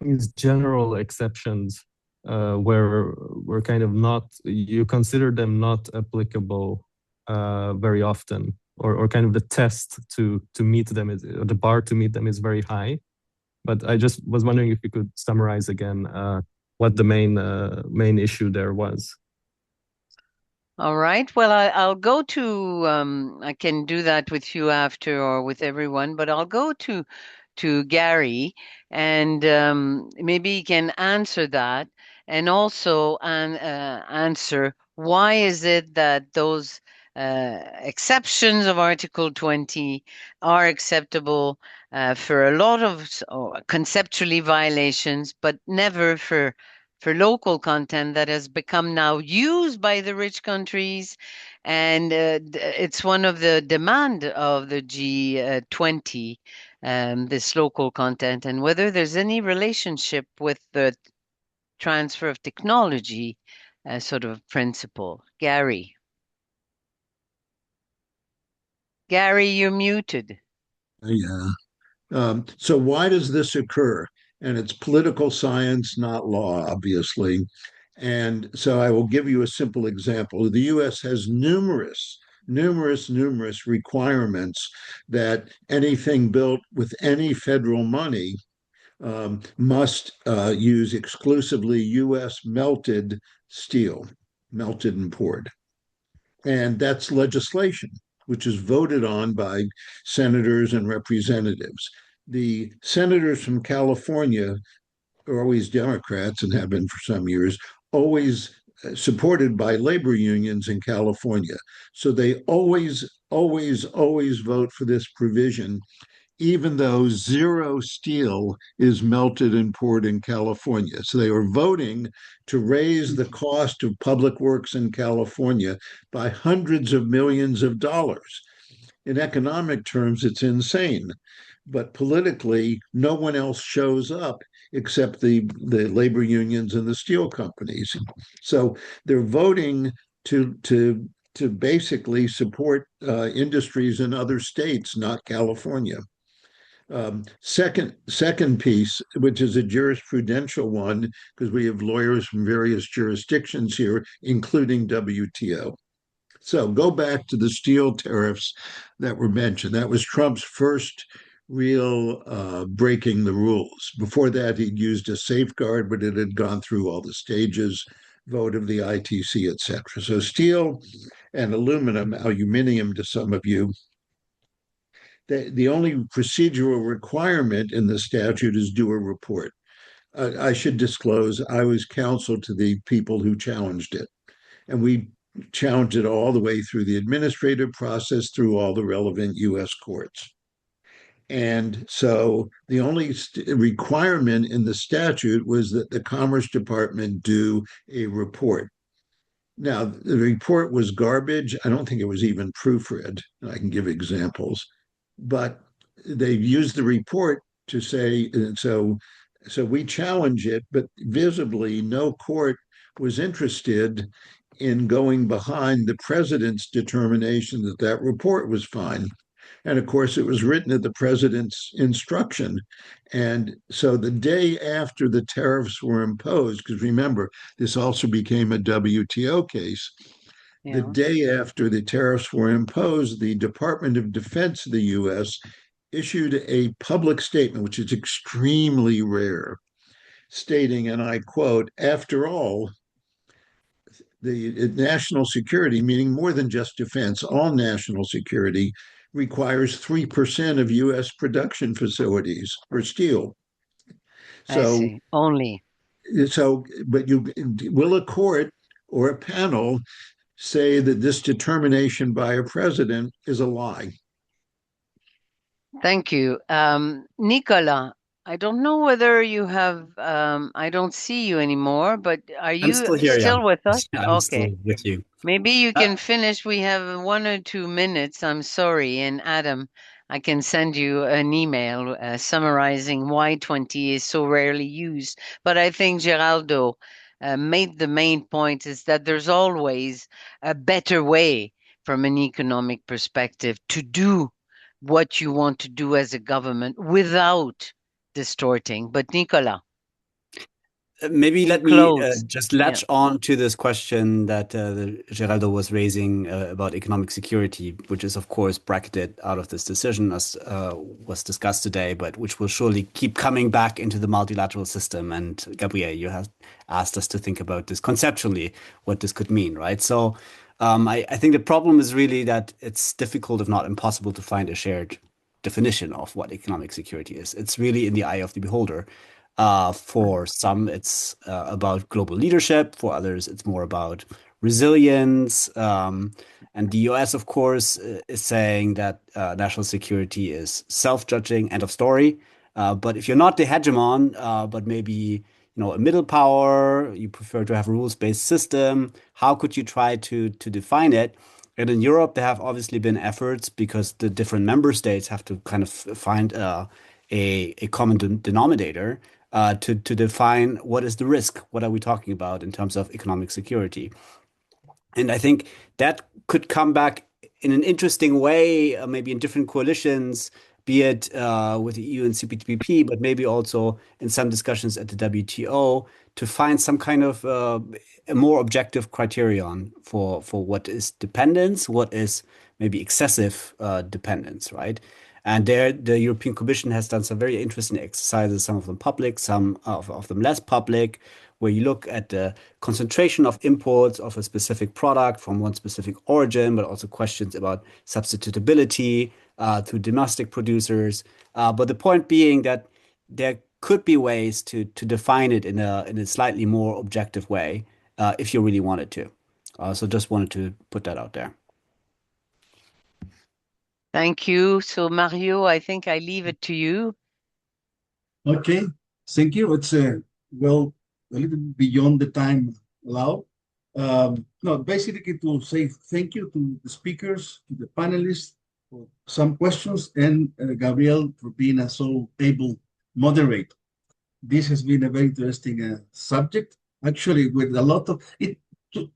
Speaker 7: these general exceptions were kind of not, you consider them not applicable very often, or kind of the test to meet them is, or the bar to meet them is very high. But I just was wondering if you could summarize again what the main issue there was.
Speaker 2: All right. Well, I'll go to, I can do that with you after or with everyone, but I'll go to Gary, and maybe he can answer that, and also answer why is it that those exceptions of Article 20 are acceptable for a lot of conceptually violations, but never for local content that has become now used by the rich countries. And it's one of the demand of the G20, this local content, and whether there's any relationship with the transfer of technology sort of principle. Gary, you're muted.
Speaker 4: Yeah. So why does this occur? And it's political science, not law, obviously. And so I will give you a simple example. The US has numerous requirements that anything built with any federal money must use exclusively US melted steel, melted and poured. And that's legislation, which is voted on by senators and representatives. The senators from California are always Democrats and have been for some years, always supported by labor unions in California. So they always vote for this provision, even though zero steel is melted and poured in California. So they are voting to raise the cost of public works in California by hundreds of millions of dollars. In economic terms, it's insane. But politically, no one else shows up except the labor unions and the steel companies. So they're voting to basically support industries in other states, not California. Second piece, which is a jurisprudential one, because we have lawyers from various jurisdictions here, including WTO. So go back to the steel tariffs that were mentioned. That was Trump's first real breaking the rules. Before that, he'd used a safeguard, but it had gone through all the stages, vote of the ITC, et cetera. So steel and aluminium to some of you, the only procedural requirement in the statute is do a report. I should disclose, I was counsel to the people who challenged it. And we challenged it all the way through the administrative process, through all the relevant US courts. And so the only requirement in the statute was that the Commerce Department do a report. Now, the report was garbage. I don't think it was even proofread. I can give examples. But they used the report to say, so we challenge it, but visibly no court was interested in going behind the president's determination that that report was fine. And of course, it was written at the president's instruction. And so the day after the tariffs were imposed, because remember, this also became a WTO case, the day after the tariffs were imposed, the Department of Defense of the US issued a public statement, which is extremely rare, stating, and I quote, after all, the national security, meaning more than just defense, all national security requires 3% of US production facilities for steel. So,
Speaker 2: I see. Only.
Speaker 4: So, but will a court or a panel say that this determination by a president is a lie?
Speaker 2: Thank you. Nicola, I don't know whether you have, I don't see you anymore, but are you
Speaker 6: I'm still here, yeah.
Speaker 2: with us?
Speaker 6: I'm still with you.
Speaker 2: Maybe you can finish. We have 1 or 2 minutes. I'm sorry. And Adam, I can send you an email summarizing why 20 is so rarely used. But I think Geraldo made the main point is that there's always a better way from an economic perspective to do what you want to do as a government without distorting. But Nicola.
Speaker 6: Maybe let me just latch on to this question that Geraldo was raising about economic security, which is, of course, bracketed out of this decision, as was discussed today, but which will surely keep coming back into the multilateral system. And Gabriel, you have asked us to think about this conceptually, what this could mean, right? So I think the problem is really that it's difficult, if not impossible, to find a shared definition of what economic security is. It's really in the eye of the beholder. For some, it's about global leadership. For others, it's more about resilience. And the US, of course, is saying that national security is self-judging, end of story. But if you're not the hegemon, but maybe a middle power, you prefer to have a rules-based system, how could you try to define it? And in Europe, there have obviously been efforts because the different member states have to kind of find a common denominator to define what is the risk, what are we talking about in terms of economic security. And I think that could come back in an interesting way, maybe in different coalitions, be it with the EU and CPTPP, but maybe also in some discussions at the WTO, to find some kind of a more objective criterion for what is dependence, what is maybe excessive dependence, right? And there, the European Commission has done some very interesting exercises, some of them public, some of them less public, where you look at the concentration of imports of a specific product from one specific origin, but also questions about substitutability through domestic producers. But the point being that there could be ways to define it in a slightly more objective way if you really wanted to. So just wanted to put that out there.
Speaker 2: Thank you. So Mario, I think I leave it to you.
Speaker 1: Okay, thank you. It's well, a little beyond the time allowed. No, basically to say thank you to the speakers, to the panelists for some questions, and Gabriel for being a so able moderator. this has been a very interesting subject. Actually, with a lot of it,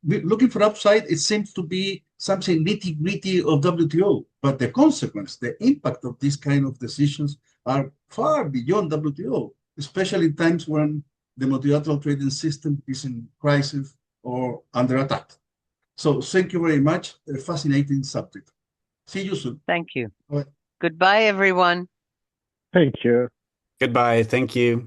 Speaker 1: looking for upside, it seems to be something nitty-gritty of WTO, but the consequence, the impact of these kind of decisions are far beyond WTO, especially in times when the multilateral trading system is in crisis or under attack. So thank you very much. A fascinating subject. See you soon.
Speaker 2: Thank you.
Speaker 1: Bye.
Speaker 2: Goodbye, everyone.
Speaker 3: Thank you.
Speaker 6: Goodbye. Thank you.